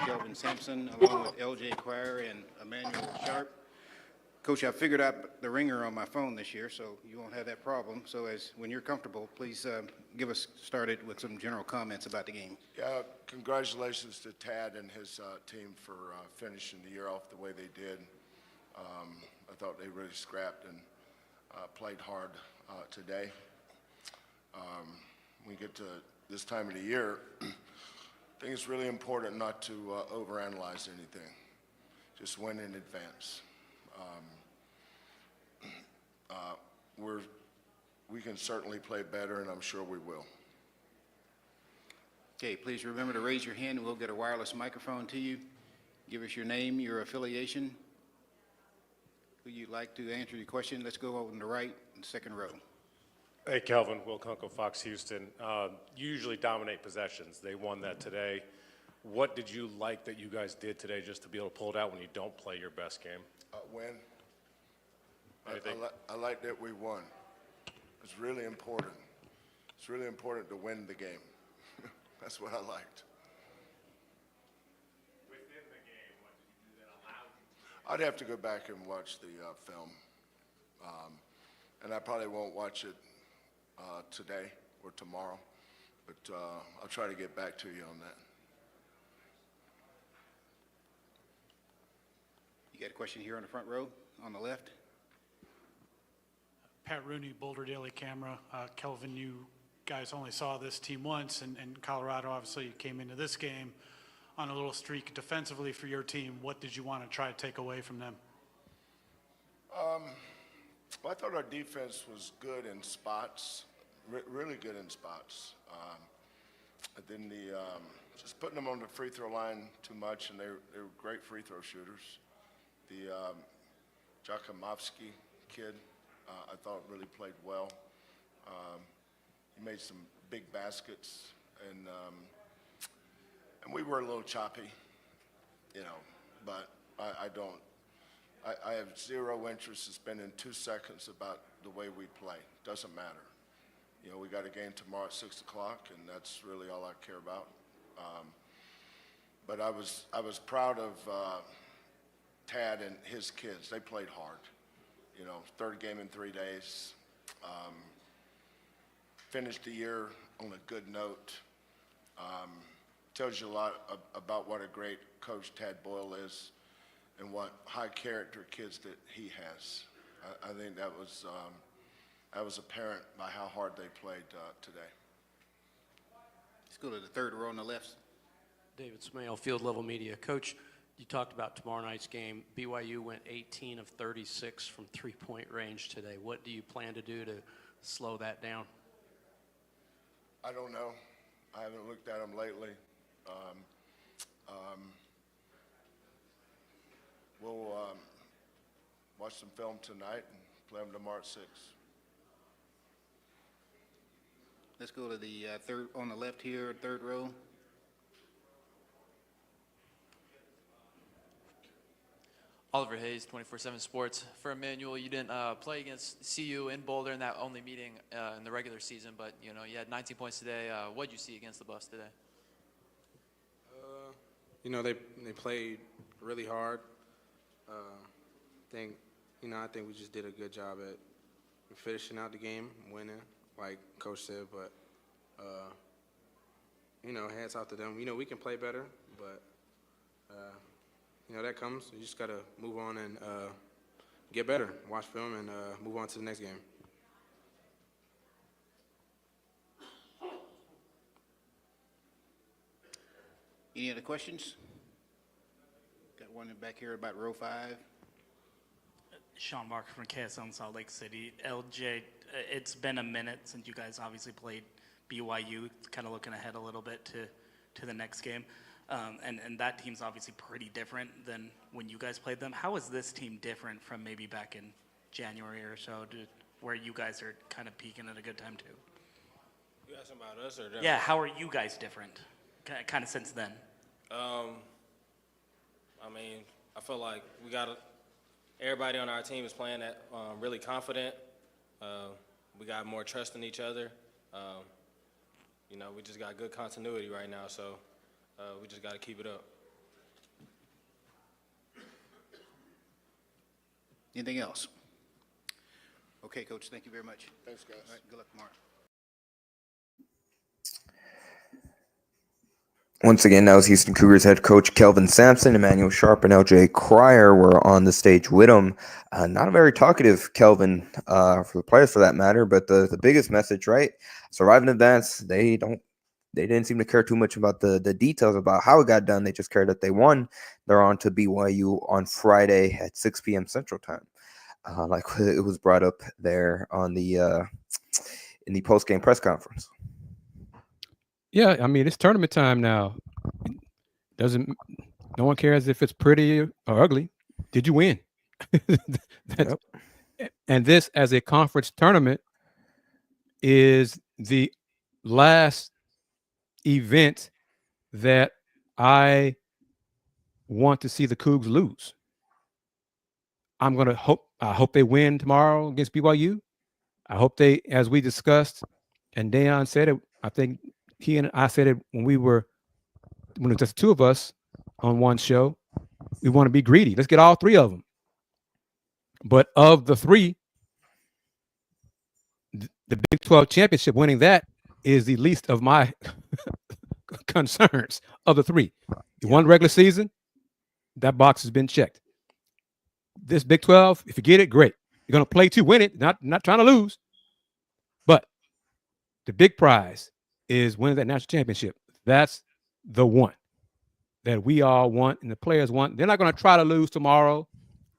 S8: Kelvin Sampson, along with LJ Choir and Emmanuel Sharp. Coach, I figured out the ringer on my phone this year, so you won't have that problem. So when you're comfortable, please give us started with some general comments about the game.
S9: Yeah, congratulations to Tad and his team for finishing the year off the way they did. I thought they really scrapped and played hard today. When we get to this time of the year, I think it's really important not to overanalyze anything. Just win in advance. We can certainly play better, and I'm sure we will.
S8: Okay, please remember to raise your hand and we'll get a wireless microphone to you. Give us your name, your affiliation. Who you'd like to answer your question. Let's go over to the right in the second row.
S10: Hey, Kelvin, Will Kunkel, Fox Houston. You usually dominate possessions. They won that today. What did you like that you guys did today just to be able to pull it out when you don't play your best game?
S9: Win. I like that we won. It's really important. It's really important to win the game. That's what I liked.
S10: Within the game, what did you do that allowed you?
S9: I'd have to go back and watch the film. And I probably won't watch it today or tomorrow, but I'll try to get back to you on that.
S8: You got a question here on the front row, on the left.
S11: Pat Rooney, Boulder Daily Camera. Kelvin, you guys only saw this team once, and Colorado obviously came into this game on a little streak defensively for your team. What did you want to try to take away from them?
S9: Well, I thought our defense was good in spots, really good in spots. And then just putting them on the free throw line too much, and they were great free throw shooters. The Jakimovsky kid, I thought really played well. He made some big baskets, and we were a little choppy, but I have zero interest in spending 2 seconds about the way we play. Doesn't matter. We got a game tomorrow at 6 o'clock, and that's really all I care about. But I was proud of Tad and his kids. They played hard. Third game in 3 days. Finished the year on a good note. Tells you a lot about what a great coach Tad Boyle is and what high character kids that he has. I think that was apparent by how hard they played today.
S8: Let's go to the third row on the left.
S12: David Smale, Field Level Media. Coach, you talked about tomorrow night's game. BYU went 18 of 36 from three-point range today. What do you plan to do to slow that down?
S9: I don't know. I haven't looked at them lately. We'll watch some film tonight and play them tomorrow at 6.
S8: Let's go to the third on the left here, third row.
S13: Oliver Hayes, 24/7 Sports. For Emmanuel, you didn't play against CU in Boulder in that only meeting in the regular season, but you had 19 points today. What did you see against the Buffs today?
S14: They played really hard. I think we just did a good job at finishing out the game, winning, like Coach said. But hats off to them. We can play better, but. That comes. You just got to move on and get better, watch film, and move on to the next game.
S8: Any other questions? Got one back here about row 5.
S15: Sean Barker from KSL Salt Lake City. LJ, it's been a minute since you guys obviously played BYU, kind of looking ahead a little bit to the next game. And that team's obviously pretty different than when you guys played them. How is this team different from maybe back in January or so, where you guys are kind of peaking at a good time too?
S16: You asking about us or them?
S15: Yeah, how are you guys different, kind of since then?
S16: I feel like everybody on our team is playing that really confident. We got more trust in each other. We just got good continuity right now, so. We just got to keep it up.
S8: Anything else? Okay, Coach, thank you very much.
S9: Thanks, guys.
S8: All right, good luck tomorrow.
S4: Once again, that was Houston Cougars head coach Kelvin Sampson. Emmanuel Sharp and LJ Cryer were on the stage with him. Not a very talkative Kelvin for the players for that matter, but the biggest message, right? Survive and advance. They didn't seem to care too much about the details about how it got done. They just cared that they won. They're on to BYU on Friday at 6 p.m. Central Time. Like it was brought up there on the in the post-game press conference.
S1: Yeah, it's tournament time now. No one cares if it's pretty or ugly. Did you win?
S4: Yep.
S1: And this, as a conference tournament, is the last event that I want to see the Cougs lose. I hope they win tomorrow against BYU. I hope they, as we discussed, and Dayon said it, I think he and I said it when it was just two of us on one show, we want to be greedy. Let's get all 3 of them. But of the 3, the Big 12 championship, winning that is the least of my concerns of the 3. You won regular season, that box has been checked. This Big 12, if you get it, great. You're going to play to win it, not trying to lose. But the big prize is winning that national championship. That's the one that we all want and the players want. They're not going to try to lose tomorrow.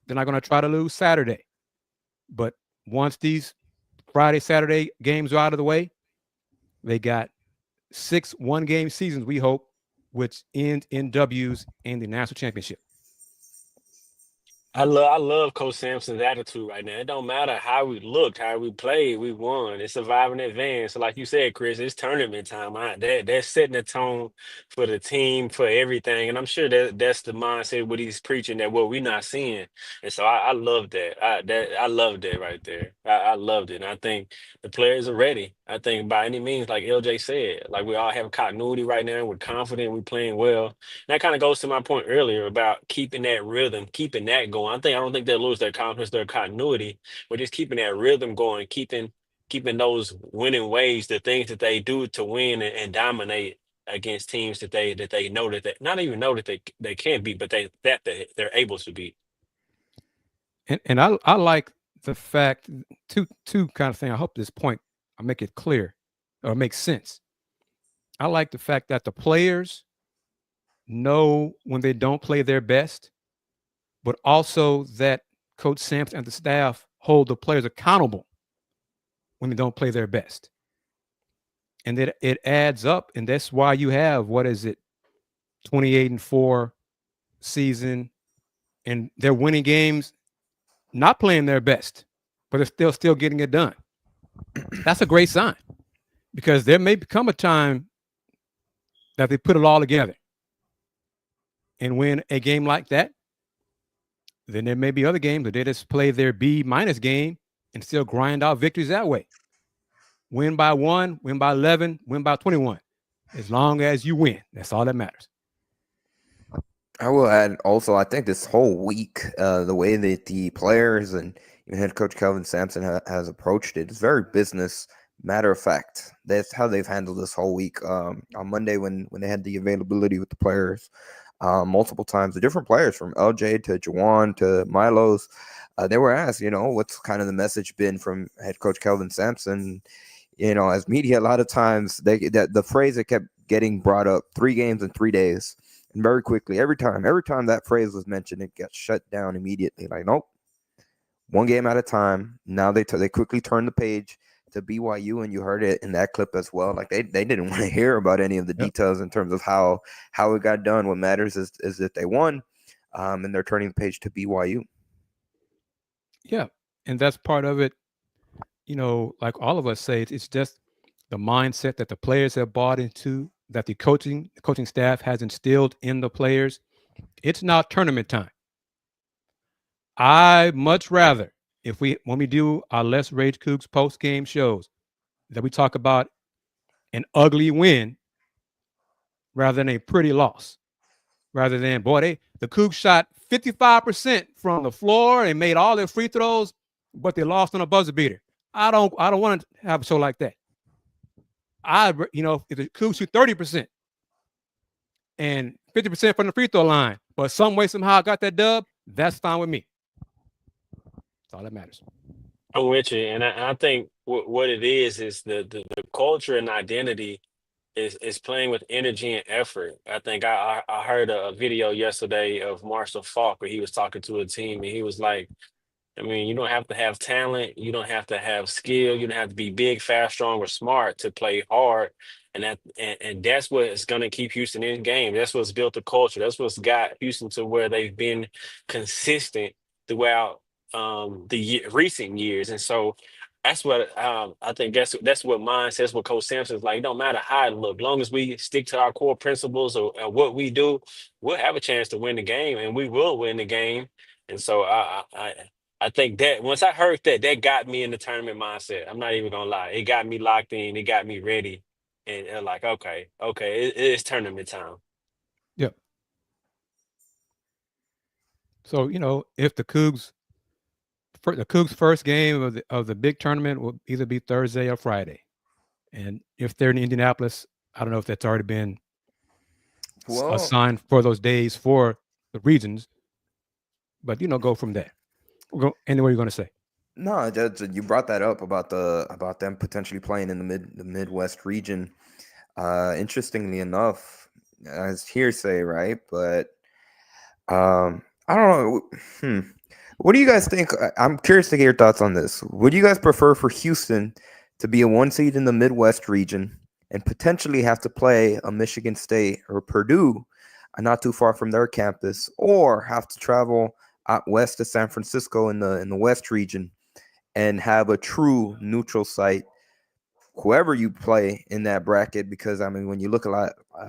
S1: They're not going to try to lose Saturday. But once these Friday, Saturday games are out of the way, they got 6 one-game seasons, we hope, which end in W's in the national championship.
S7: I love Coach Sampson's attitude right now. It don't matter how we looked, how we played, we won. It's surviving advance. So like you said, Chris, it's tournament time. That's setting the tone for the team, for everything. And I'm sure that's the mindset what he's preaching that what we're not seeing. And so I love that. I love that right there. I loved it. And I think the players are ready. I think by any means, like LJ said, like we all have continuity right now. We're confident, we're playing well. That kind of goes to my point earlier about keeping that rhythm, keeping that going. I don't think they'll lose their confidence, their continuity, but just keeping that rhythm going, keeping those winning ways, the things that they do to win and dominate against teams that they know that they not even know that they can beat, but they're able to beat.
S1: And I like the fact two kind of thing. I hope this point I make it clear or make sense. I like the fact that the players know when they don't play their best, but also that Coach Sampson and the staff hold the players accountable when they don't play their best. And that it adds up. And that's why you have, 28-4 season, and they're winning games, not playing their best, but they're still getting it done. That's a great sign, because there may become a time that they put it all together and win a game like that. Then there may be other games that they just play their B- game and still grind out victories that way. Win by 1, win by 11, win by 21. As long as you win, that's all that matters.
S4: I will add also, I think this whole week, the way that the players and even head coach Kelvin Sampson has approached it is very business, matter of fact. That's how they've handled this whole week. On Monday, when they had the availability with the players, multiple times, the different players from LJ to Juwan to Milos, they were asked, what's kind of the message been from head coach Kelvin Sampson. As media, a lot of times the phrase that kept getting brought up, 3 games in 3 days. And very quickly, every time that phrase was mentioned, it got shut down immediately. Like, nope, 1 game at a time. Now they quickly turned the page to BYU, and you heard it in that clip as well. Like they didn't want to hear about any of the details in terms of how it got done. What matters is that they won, and they're turning the page to BYU.
S1: Yeah, and that's part of it. Like all of us say, it's just the mindset that the players have bought into, that the coaching staff has instilled in the players. It's not tournament time. I much rather, when we do our Let's Rage Coogs post-game shows, that we talk about an ugly win rather than a pretty loss. Rather than, the Cougs shot 55% from the floor and made all their free throws, but they lost on a buzzer beater. I don't want to have a show like that. If the Cougs shoot 30% and 50% from the free throw line, but some way, somehow got that dub, that's fine with me. That's all that matters.
S7: I'm with you, and I think what it is the culture and identity is playing with energy and effort. I think I heard a video yesterday of Marshall Falk where he was talking to a team, and he was like, you don't have to have talent, you don't have to have skill, you don't have to be big, fast, strong, or smart to play hard. And that's what's going to keep Houston in game. That's what's built the culture. That's what's got Houston to where they've been consistent throughout recent years. And so that's what I think. That's what mine says. What Coach Sampson's like. It don't matter how it look, long as we stick to our core principles or what we do, we'll have a chance to win the game, and we will win the game. And so I think that once I heard that got me in the tournament mindset. I'm not even gonna lie. It got me locked in. It got me ready. And like, okay, it's tournament time.
S1: Yep. So, if the Cougs first game of the big tournament will either be Thursday or Friday. And if they're in Indianapolis, I don't know if that's already been assigned for those days for the regions, but go from there. Anyway, you're going to say?
S4: No, you brought that up about them potentially playing in the Midwest region. Interestingly enough, as hearsay, right? But I don't know. What do you guys think? I'm curious to get your thoughts on this. Would you guys prefer for Houston to be a 1 seed in the Midwest region and potentially have to play a Michigan State or Purdue, not too far from their campus, or have to travel out west of San Francisco in the West region and have a true neutral site, whoever you play in that bracket, because I mean, when you look a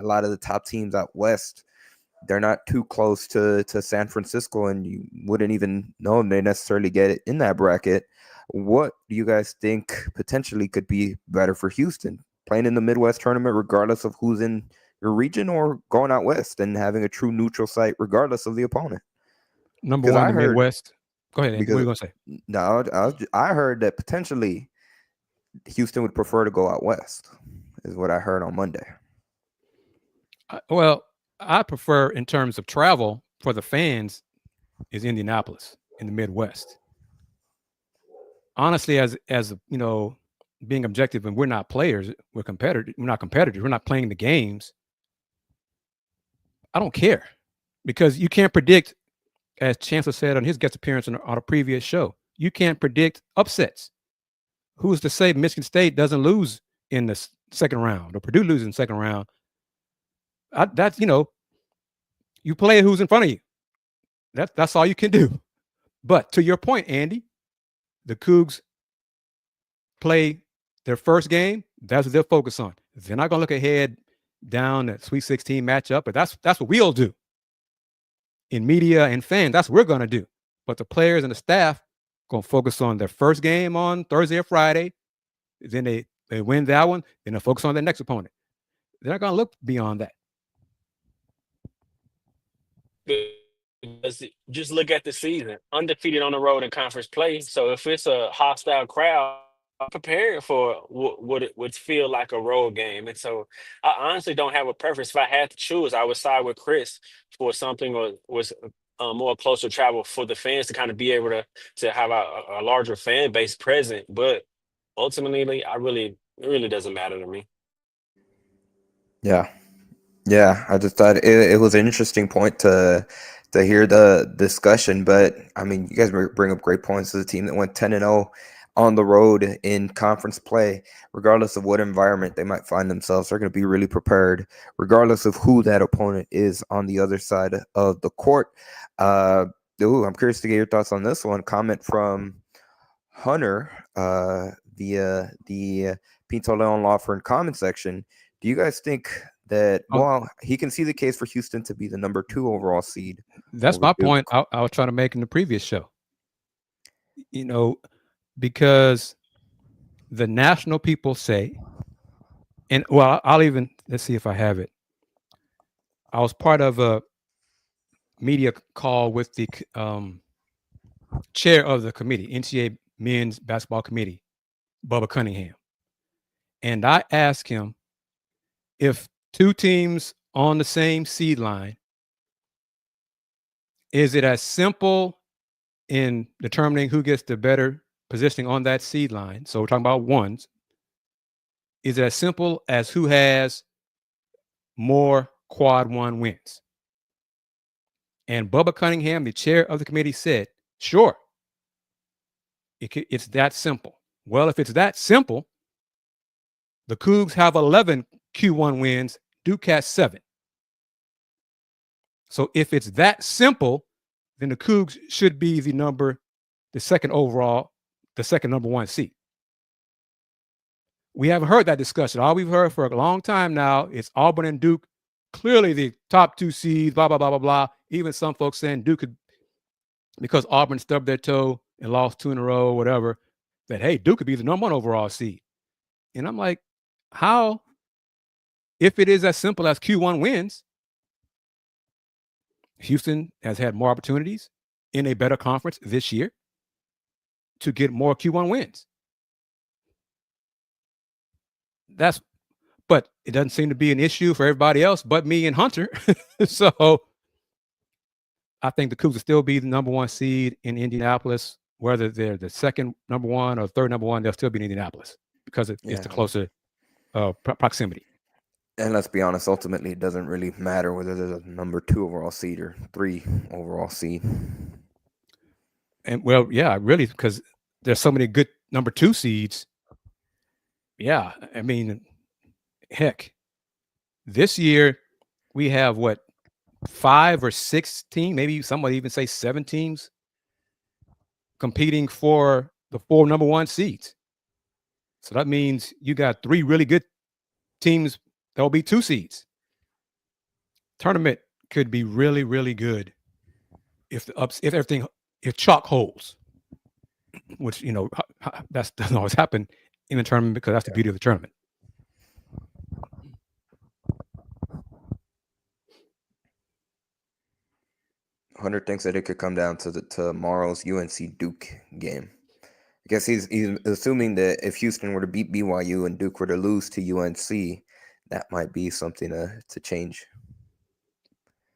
S4: lot of the top teams out west, they're not too close to San Francisco, and you wouldn't even know they necessarily get it in that bracket. What do you guys think potentially could be better for Houston? Playing in the Midwest tournament, regardless of who's in your region, or going out west and having a true neutral site, regardless of the opponent?
S1: Number
S4: Because
S1: one,
S4: I
S1: the
S4: heard,
S1: Midwest. Go ahead, Andy. What are you
S4: because
S1: going to say?
S4: no, I heard that potentially Houston would prefer to go out west, is what I heard on Monday.
S1: Well, I prefer in terms of travel for the fans is Indianapolis in the Midwest. Honestly, as you know, being objective, and we're not players, we're competitors. We're not competitors. We're not playing the games. I don't care, because you can't predict, as Chancellor said on his guest appearance on a previous show, you can't predict upsets. Who's to say Michigan State doesn't lose in the second round, or Purdue loses in the second round? That's, you play who's in front of you. That's all you can do. But to your point, Andy, the Cougs play their first game. That's what they'll focus on. They're not going to look ahead down the Sweet 16 matchup, but that's what we'll do in media and fans. That's what we're going to do. But the players and the staff going to focus on their first game on Thursday or Friday. Then they win that one. Then they'll focus on their next opponent. They're not going to look beyond that.
S7: Just look at the season, undefeated on the road in conference play. So if it's a hostile crowd, I'm prepared for what it would feel like a road game. And so I honestly don't have a preference. If I had to choose, I would side with Kris for something or was more closer travel for the fans to kind of be able to have a larger fan base present. But ultimately, it really doesn't matter to me.
S4: Yeah, I just thought it was an interesting point to hear the discussion. But I mean, you guys bring up great points. As a team that went 10-0 on the road in conference play, regardless of what environment they might find themselves, they're going to be really prepared, regardless of who that opponent is on the other side of the court. I'm curious to get your thoughts on this one. Comment from Hunter via the Pinto Leon Law Firm comment section. Do you guys think that, well, he can see the case for Houston to be the number 2 overall seed?
S1: That's my point I was trying to make in the previous show. Because the national people say, and well, let's see if I have it. I was part of a media call with the chair of the committee, NCAA Men's Basketball Committee, Bubba Cunningham. And I asked him, if 2 teams on the same seed line, is it as simple in determining who gets the better positioning on that seed line? So we're talking about ones. Is it as simple as who has more quad 1 wins? And Bubba Cunningham, the chair of the committee, said, sure, it's that simple. Well, if it's that simple, the Cougs have 11 Q1 wins, Duke has 7. So if it's that simple, then the Cougs should be the second overall, the second number 1 seed. We haven't heard that discussion. All we've heard for a long time now is Auburn and Duke, clearly the top 2 seeds, blah, blah, blah, blah, blah. Even some folks saying Duke could, because Auburn stubbed their toe and lost 2 in a row or whatever, that, hey, Duke could be the number 1 overall seed. And I'm like, how, if it is as simple as Q1 wins, Houston has had more opportunities in a better conference this year to get more Q1 wins. But it doesn't seem to be an issue for everybody else but me and Hunter. So I think the Cougs will still be the number 1 seed in Indianapolis. Whether they're the second number 1 or third number 1, they'll still be in Indianapolis because it's the closer proximity.
S4: And let's be honest, ultimately, it doesn't really matter whether there's a number 2 overall seed or 3 overall seed.
S1: And well, yeah, really, because there's so many good number 2 seeds. Yeah, I mean, heck, this year we have 5 or 6 teams, maybe somebody even say 7 teams competing for the 4 number 1 seeds. So that means you got 3 really good teams that will be 2 seeds. Tournament could be really, really good if chalk holds, which that doesn't always happen in the tournament because that's the beauty of the tournament.
S4: Hunter thinks that it could come down to tomorrow's UNC Duke game. I guess he's assuming that if Houston were to beat BYU and Duke were to lose to UNC, that might be something to change.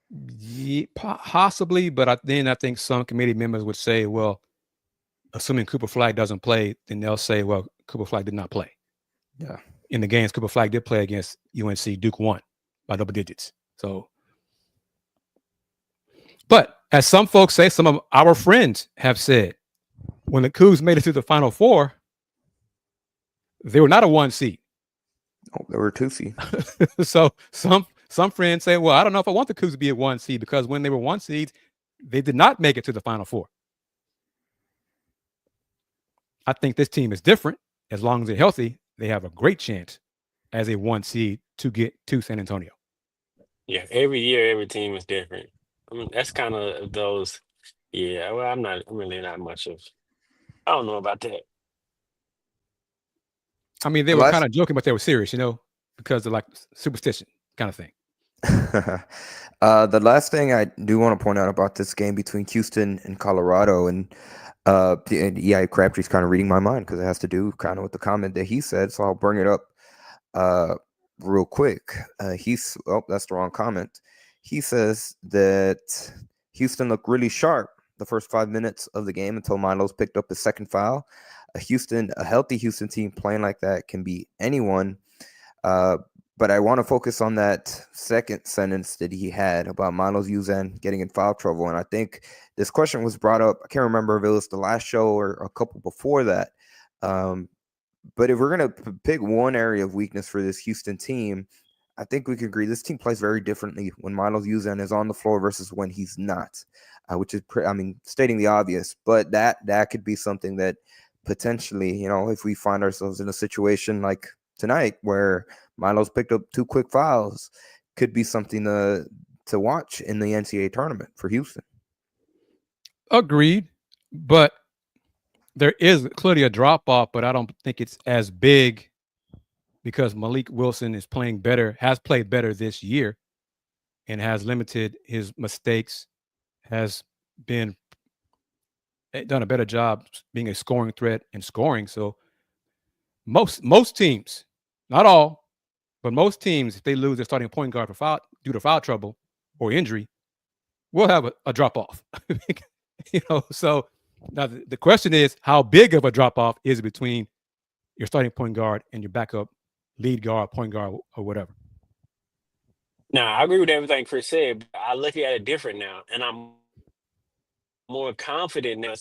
S1: Yeah, possibly, but then I think some committee members would say, well, assuming Cooper Flagg doesn't play, then they'll say, well, Cooper Flagg did not play.
S4: Yeah.
S1: In the games Cooper Flagg did play against UNC, Duke won by double digits. So, but as some folks say, some of our friends have said, when the Cougs made it to the Final Four, they were not a 1 seed.
S4: Oh, they were a 2 seed.
S1: So some friends say, well, I don't know if I want the Cougs to be a 1 seed because when they were 1 seeds, they did not make it to the Final Four. I think this team is different. As long as they're healthy, they have a great chance as a 1 seed to get to San Antonio.
S7: Yeah, every year, every team is different. I mean, that's kind of those. Yeah, well, I'm really not much of. I don't know about that.
S1: I mean, they were kind of joking, but they were serious, because of like superstition kind of thing.
S4: The last thing I do want to point out about this game between Houston and Colorado, and Crabtree's kind of reading my mind because it has to do kind of with the comment that he said, so I'll bring it up real quick. That's the wrong comment. He says that Houston looked really sharp the first 5 minutes of the game until Milo's picked up his second foul. A healthy Houston team playing like that can beat anyone. But I want to focus on that second sentence that he had about Milos Uzan getting in foul trouble. And I think this question was brought up. I can't remember if it was the last show or a couple before that. But if we're going to pick one area of weakness for this Houston team, I think we can agree this team plays very differently when Milos Uzan is on the floor versus when he's not, which is, stating the obvious. But that could be something that potentially, if we find ourselves in a situation like tonight where Milo's picked up 2 quick fouls, could be something to watch in the NCAA tournament for Houston.
S1: Agreed, but there is clearly a drop-off, but I don't think it's as big because Malik Wilson has played better this year and has limited his mistakes, has done a better job being a scoring threat and scoring. So most teams, not all, but most teams, if they lose their starting point guard due to foul trouble or injury, will have a drop-off. So now the question is, how big of a drop-off is it between your starting point guard and your backup lead guard, point guard, or whatever?
S7: Now, I agree with everything Kris said, but I look at it different now, and I'm more confident now.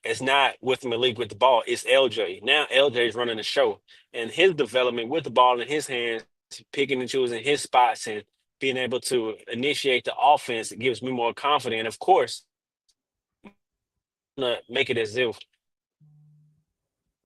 S7: It's not with Malik with the ball, it's LJ. Now LJ is running the show, and his development with the ball in his hands, picking and choosing his spots and being able to initiate the offense, it gives me more confidence. And of course, I'm gonna make it as if.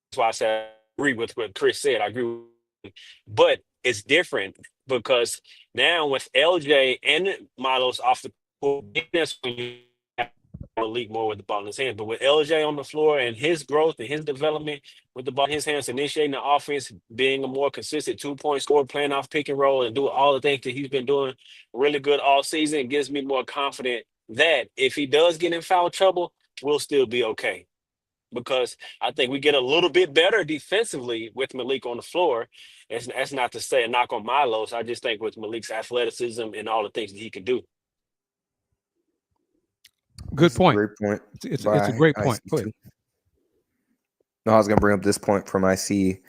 S7: That's why I said I agree with what Kris said. I agree with, but it's different because now with LJ and Milos off the court, that's when you have Malik more with the ball in his hands. But with LJ on the floor and his growth and his development with the ball in his hands, initiating the offense, being a more consistent 2-point scorer, playing off pick and roll, and doing all the things that he's been doing really good all season, gives me more confidence that if he does get in foul trouble, we'll still be okay. Because I think we get a little bit better defensively with Malik on the floor. That's not to say a knock on Milos. I just think with Malik's athleticism and all the things that he can do.
S1: Good point.
S4: Great point.
S1: It's a great point.
S4: No, I was going to bring up this point from IC. He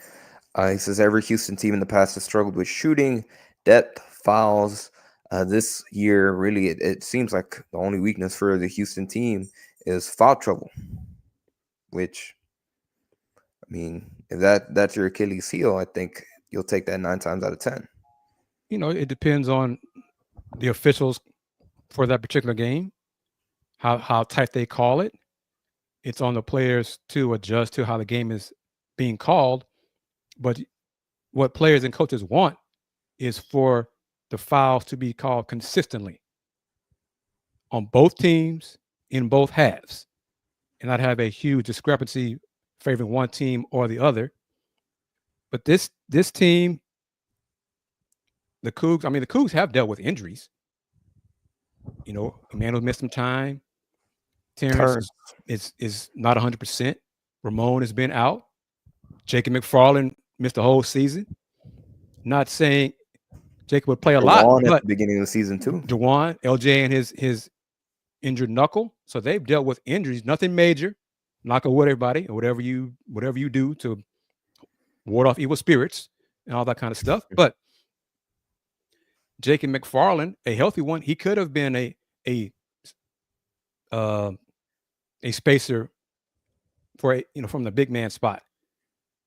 S4: says every Houston team in the past has struggled with shooting, depth, fouls. This year, really, it seems like the only weakness for the Houston team is foul trouble. Which, if that's your Achilles heel, I think you'll take that 9 times out of 10.
S1: It depends on the officials for that particular game, how tight they call it. It's on the players to adjust to how the game is being called. But what players and coaches want is for the fouls to be called consistently on both teams in both halves, and not have a huge discrepancy favoring one team or the other. But this team, the Cougs, I mean, the Cougs have dealt with injuries. You know, Emmanuel missed some time. Terrence is not 100%. Ramon has been out. Jacob McFarland missed the whole season. Not saying Jacob would play a lot,
S4: at
S1: but
S4: the beginning of the season too.
S1: Dayon, LJ, and his injured knuckle. So they've dealt with injuries, nothing major. Knock on wood, everybody, or whatever you do to ward off evil spirits and all that kind of stuff. But Jacob McFarland, a healthy one, he could have been a spacer for from the big man spot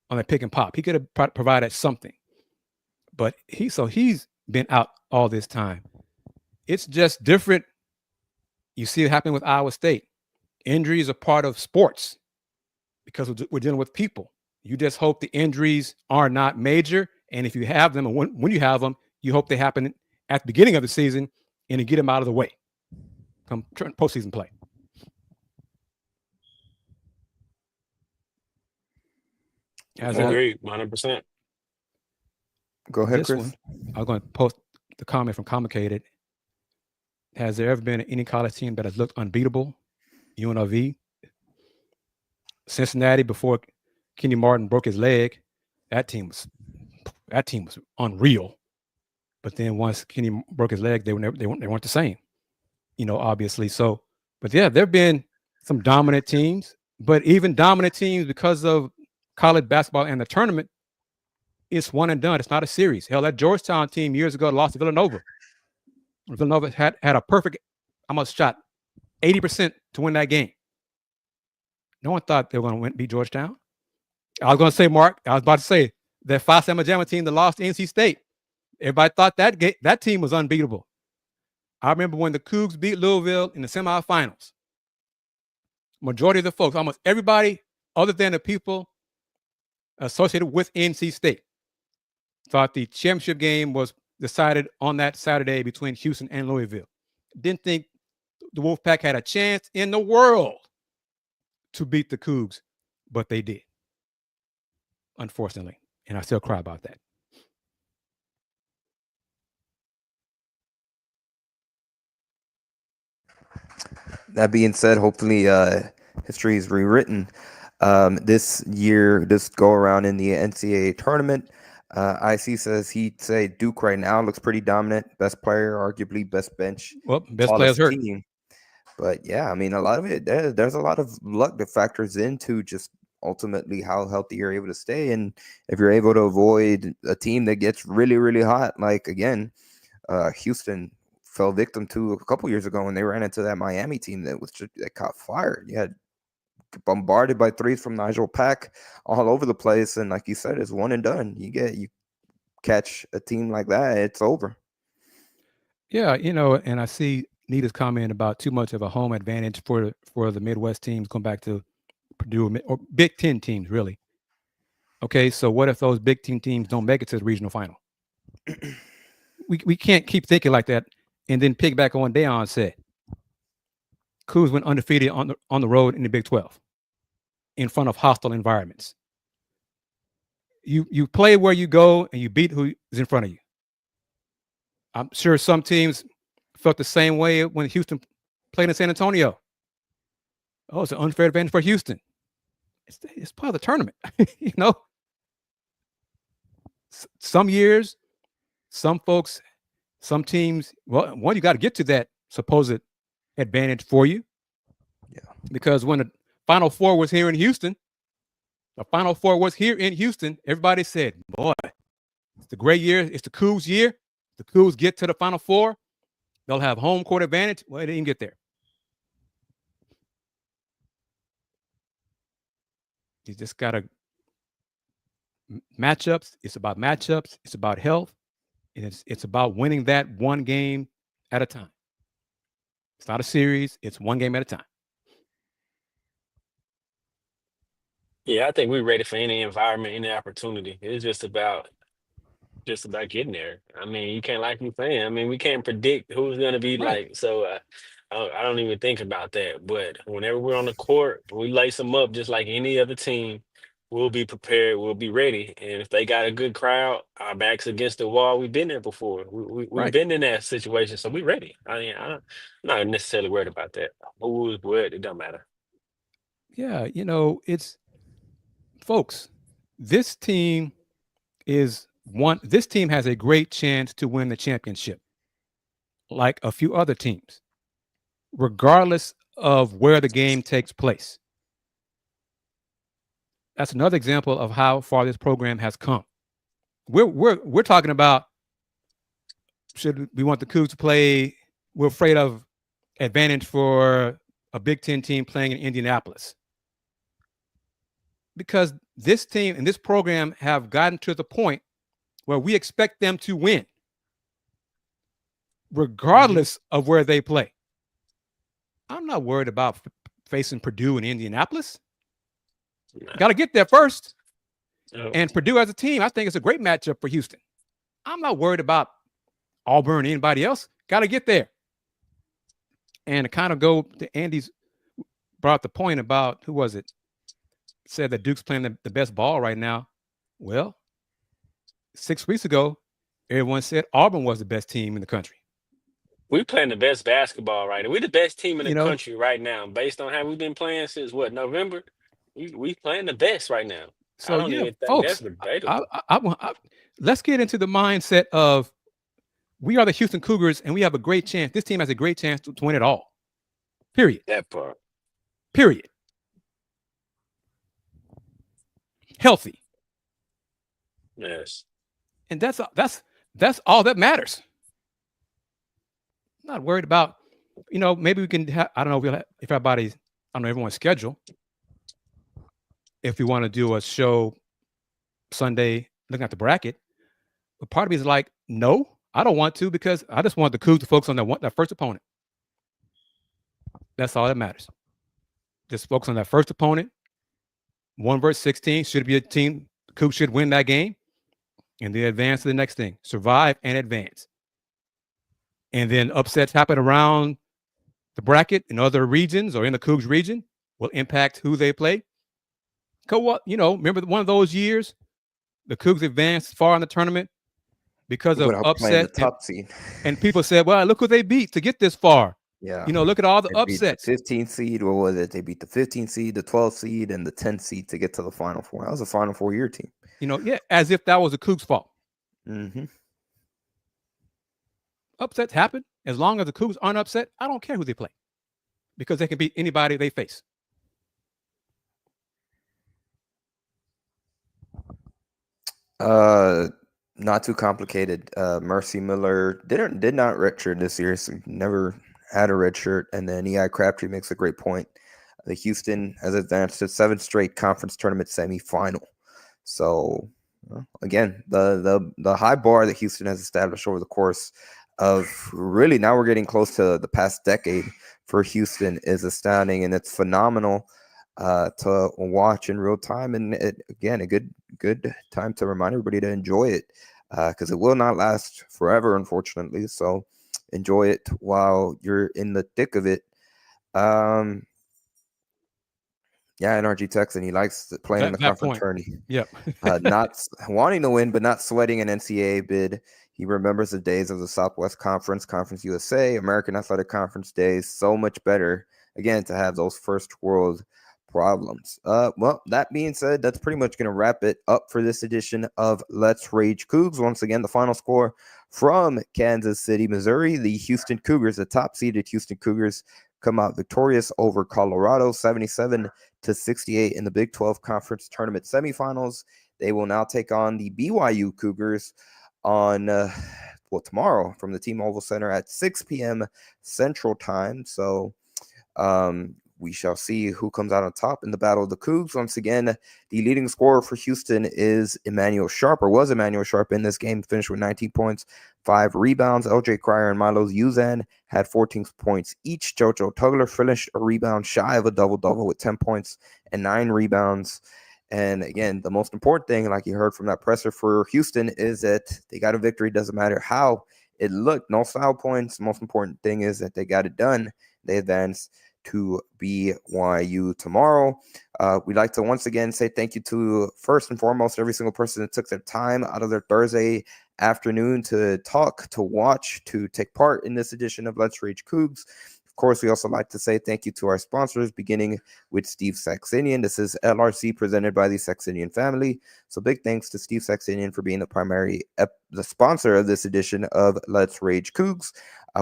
S1: on a pick and pop. He could have provided something, but he's been out all this time. It's just different. You see it happen with Iowa State. Injuries are part of sports because we're dealing with people. You just hope the injuries are not major, and if you have them, and when you have them, you hope they happen at the beginning of the season and to get them out of the way come postseason play.
S7: I agree, 100%.
S4: Go ahead, Chris.
S1: I'm going to post the comment from Complicated. Has there ever been any college team that has looked unbeatable? UNLV, Cincinnati before Kenny Martin broke his leg. That team was unreal. But then once Kenny broke his leg, they weren't the same. Obviously. So, but yeah, there've been some dominant teams. But even dominant teams, because of college basketball and the tournament, it's one and done. It's not a series. Hell, that Georgetown team years ago lost to Villanova. Villanova had a perfect, almost shot 80% to win that game. No one thought they were going to beat Georgetown. I was going to say, Mark, I was about to say that Phi Sigma Gamma team that lost to NC State. Everybody thought that team was unbeatable. I remember when the Cougs beat Louisville in the semifinals. Majority of the folks, almost everybody other than the people associated with NC State, thought the championship game was decided on that Saturday between Houston and Louisville. Didn't think the Wolfpack had a chance in the world to beat the Cougs, but they did, unfortunately. And I still cry about that.
S4: That being said, hopefully history is rewritten. This go around in the NCAA tournament, IC says he'd say Duke right now looks pretty dominant. Best player, arguably best bench.
S1: Well, best player's hurt.
S4: Team. But yeah, I mean, a lot of it, there's a lot of luck that factors into just ultimately how healthy you're able to stay. And if you're able to avoid a team that gets really, really hot, like again, Houston fell victim to a couple years ago when they ran into that Miami team that caught fire. You had bombarded by threes from Nigel Pack all over the place, and like you said, it's one and done. You catch a team like that, it's over.
S1: Yeah, and I see Nita's comment about too much of a home advantage for the Midwest teams going back to Purdue or Big Ten teams, really. Okay, so what if those Big Ten teams don't make it to the regional final? We can't keep thinking like that and then piggyback on what Dayon said. Cougs went undefeated on the road in the Big 12 in front of hostile environments. You play where you go and you beat who is in front of you. I'm sure some teams felt the same way when Houston played in San Antonio. Oh, it's an unfair advantage for Houston. It's part of the tournament, Some years, some folks, some teams, well, one, you got to get to that supposed advantage for you.
S4: Yeah.
S1: Because when the Final Four was here in Houston, everybody said, boy, it's the great year. It's the Cougs year. The Cougs get to the Final Four. They'll have home court advantage. Well, they didn't get there. You just got to matchups. It's about matchups. It's about health. And it's about winning that one game at a time. It's not a series. It's one game at a time.
S7: Yeah, I think we're ready for any environment, any opportunity. It's just about getting there. I mean, you can't like you saying. I mean, we can't predict who's going to be
S1: Right.
S7: like. So I don't even think about that. But whenever we're on the court, we lace them up just like any other team. We'll be prepared. We'll be ready. And if they got a good crowd, our backs against the wall. We've been there before. We've
S1: Right.
S7: been in that situation, so we're ready. I mean, I'm not necessarily worried about that. Who's what? It don't matter.
S1: Yeah, it's folks. This team this team has a great chance to win the championship, like a few other teams, regardless of where the game takes place. That's another example of how far this program has come. We're talking about, should we want the Cougs to play? We're afraid of advantage for a Big Ten team playing in Indianapolis, because this team and this program have gotten to the point where we expect them to win, regardless of where they play. I'm not worried about facing Purdue in Indianapolis. Got to get there first. And Purdue as a team, I think it's a great matchup for Houston. I'm not worried about Auburn or anybody else. Got to get there. And to kind of go to Andy's brought the point about, who was it? Said that Duke's playing the best ball right now. Well, 6 weeks ago, everyone said Auburn was the best team in the country.
S7: We playing the best basketball right now. We're the best team in the country right now, based on how we've been playing since November. We playing the best right now.
S1: So
S7: I don't even think
S1: folks,
S7: that's debatable.
S1: Let's get into the mindset of, we are the Houston Cougars and we have a great chance. This team has a great chance to win it all. Period.
S7: That part.
S1: Period. Healthy.
S7: Yes.
S1: And that's all that matters. Not worried about, maybe we can I don't know if everybody's, I don't know everyone's schedule. If we want to do a show Sunday looking at the bracket, but part of me is like, no, I don't want to, because I just want the Cougs to focus on that first opponent. That's all that matters. Just focus on that first opponent. 1 versus 16 should be a team. Cougs should win that game, and then advance to the next thing. Survive and advance. And then upsets happen around the bracket in other regions or in the Cougs region will impact who they play. Remember one of those years, the Cougs advanced far in the tournament because of upset.
S4: Top seed.
S1: And people said, well, look who they beat to get this far.
S4: Yeah.
S1: Look at all the upsets.
S4: The 15th seed, what was it? They beat the 15th seed, the 12th seed, and the 10th seed to get to the Final Four. That was a Final Four year team.
S1: As if that was the Cougs' fault.
S4: Mm-hmm.
S1: Upsets happen. As long as the Cougs aren't upset, I don't care who they play, because they can beat anybody they face.
S4: Not too complicated. Mercy Miller did not redshirt this year, so never had a redshirt. And then E.I. Crabtree makes a great point. The Houston has advanced to 7th straight conference tournament semifinal. So again, the high bar that Houston has established over the course of, really, now we're getting close to the past decade for Houston, is astounding, and it's phenomenal to watch in real time. And again, a good time to remind everybody to enjoy it, because it will not last forever, unfortunately. So enjoy it while you're in the thick of it. Yeah, NRG Texan, he likes playing in the conference tourney.
S1: Yep.
S4: Not wanting to win, but not sweating an NCAA bid. He remembers the days of the Southwest Conference, Conference USA, American Athletic Conference days. So much better, again, to have those first world problems. Well, that being said, that's pretty much going to wrap it up for this edition of Let's Rage Cougs. Once again, the final score from Kansas City, Missouri. The Houston Cougars, the top-seeded Houston Cougars, come out victorious over Colorado, 77-68 in the Big 12 Conference Tournament semifinals. They will now take on the BYU Cougars on tomorrow from the T-Mobile Center at 6 p.m. Central Time. So we shall see who comes out on top in the battle of the Cougs. Once again, the leading scorer for Houston is Emmanuel Sharp, or was Emmanuel Sharp in this game, finished with 19 points, 5 rebounds. LJ Cryer and Milos Uzan had 14 points each. JoJo Tugler finished a rebound shy of a double-double with 10 points and 9 rebounds. And again, the most important thing, like you heard from that presser for Houston, is that they got a victory. Doesn't matter how it looked. No foul points. The most important thing is that they got it done. They advanced to BYU tomorrow. We'd like to once again say thank you to, first and foremost, every single person that took their time out of their Thursday afternoon to talk, to watch, to take part in this edition of Let's Rage Cougs. Of course, we also like to say thank you to our sponsors, beginning with Steve Saxenian. This is LRC presented by the Saxenian Family. So big thanks to Steve Saxenian for being the sponsor of this edition of Let's Rage Cougs.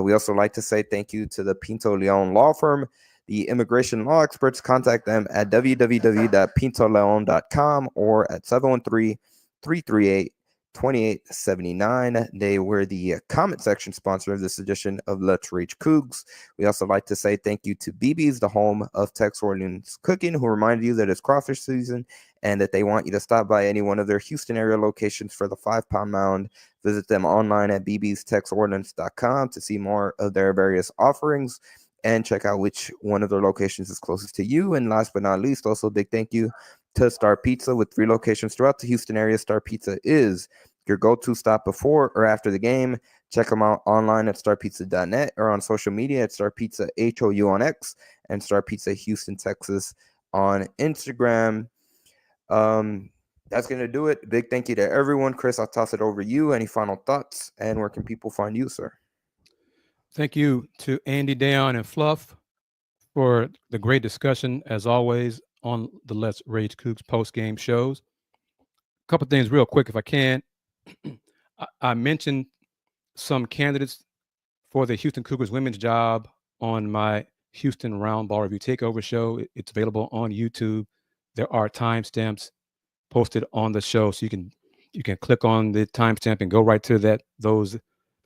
S4: We also like to say thank you to the Pinto Leon Law Firm, the immigration law experts. Contact them at www.pintoleon.com or at 713-338-2879. They were the comment section sponsor of this edition of Let's Reach Cougs. We also like to say thank you to BB's, the home of Tex Orleans Cooking, who reminded you that it's crawfish season and that they want you to stop by any one of their Houston area locations for the 5-pound mound. Visit them online at bbstexordnance.com to see more of their various offerings and check out which one of their locations is closest to you. And last but not least, also a big thank you to Star Pizza. With 3 locations throughout the Houston area, Star Pizza is your go-to stop before or after the game. Check them out online at starpizza.net or on social media at Star Pizza HOU on X and Star Pizza Houston, Texas on Instagram. That's going to do it. Big thank you to everyone. Kris, I'll toss it over to you. Any final thoughts? And where can people find you, sir?
S1: Thank you to Andy, Dayon, and Fluff for the great discussion, as always, on the Let's Rage Cougs post-game shows. A couple things real quick, if I can. I mentioned some candidates for the Houston Cougars women's job on my Houston Round Ball Review Takeover show. It's available on YouTube. There are timestamps posted on the show, so you can click on the timestamp and go right to that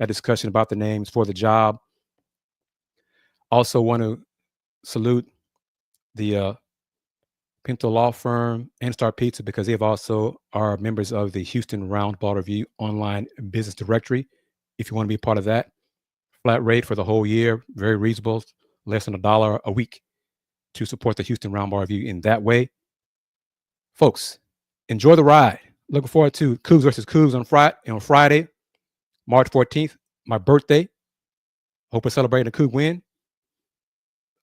S1: discussion about the names for the job. Also want to salute the Pinto Law Firm and Star Pizza, because they've also are members of the Houston Round Ball Review online business directory. If you want to be part of that, flat rate for the whole year, very reasonable, less than $1 a week to support the Houston Round Ball Review in that way. Folks, enjoy the ride. Looking forward to Cougs versus Cougs on Friday, March 14th, my birthday. Hope we're celebrating a Coug win.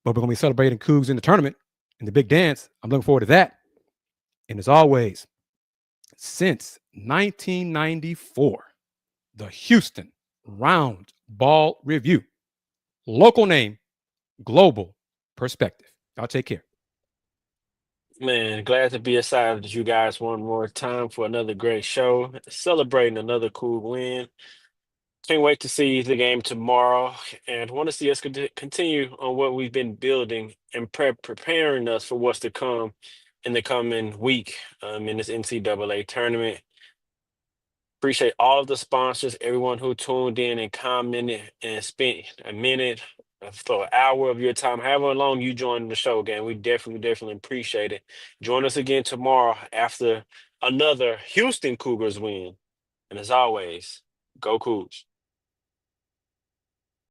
S1: But we're going to be celebrating Cougs in the tournament, in the big dance. I'm looking forward to that. And as always, since 1994, the Houston Round Ball Review. Local name, global perspective. Y'all take care.
S7: Man, glad to be aside with you guys one more time for another great show, celebrating another cool win. Can't wait to see the game tomorrow, and want to see us continue on what we've been building and preparing us for what's to come in the coming week in this NCAA tournament. Appreciate all of the sponsors, everyone who tuned in and commented and spent a minute for an hour of your time, however long you joined the show again. We definitely appreciate it. Join us again tomorrow after another Houston Cougars win. And as always, go Cougs.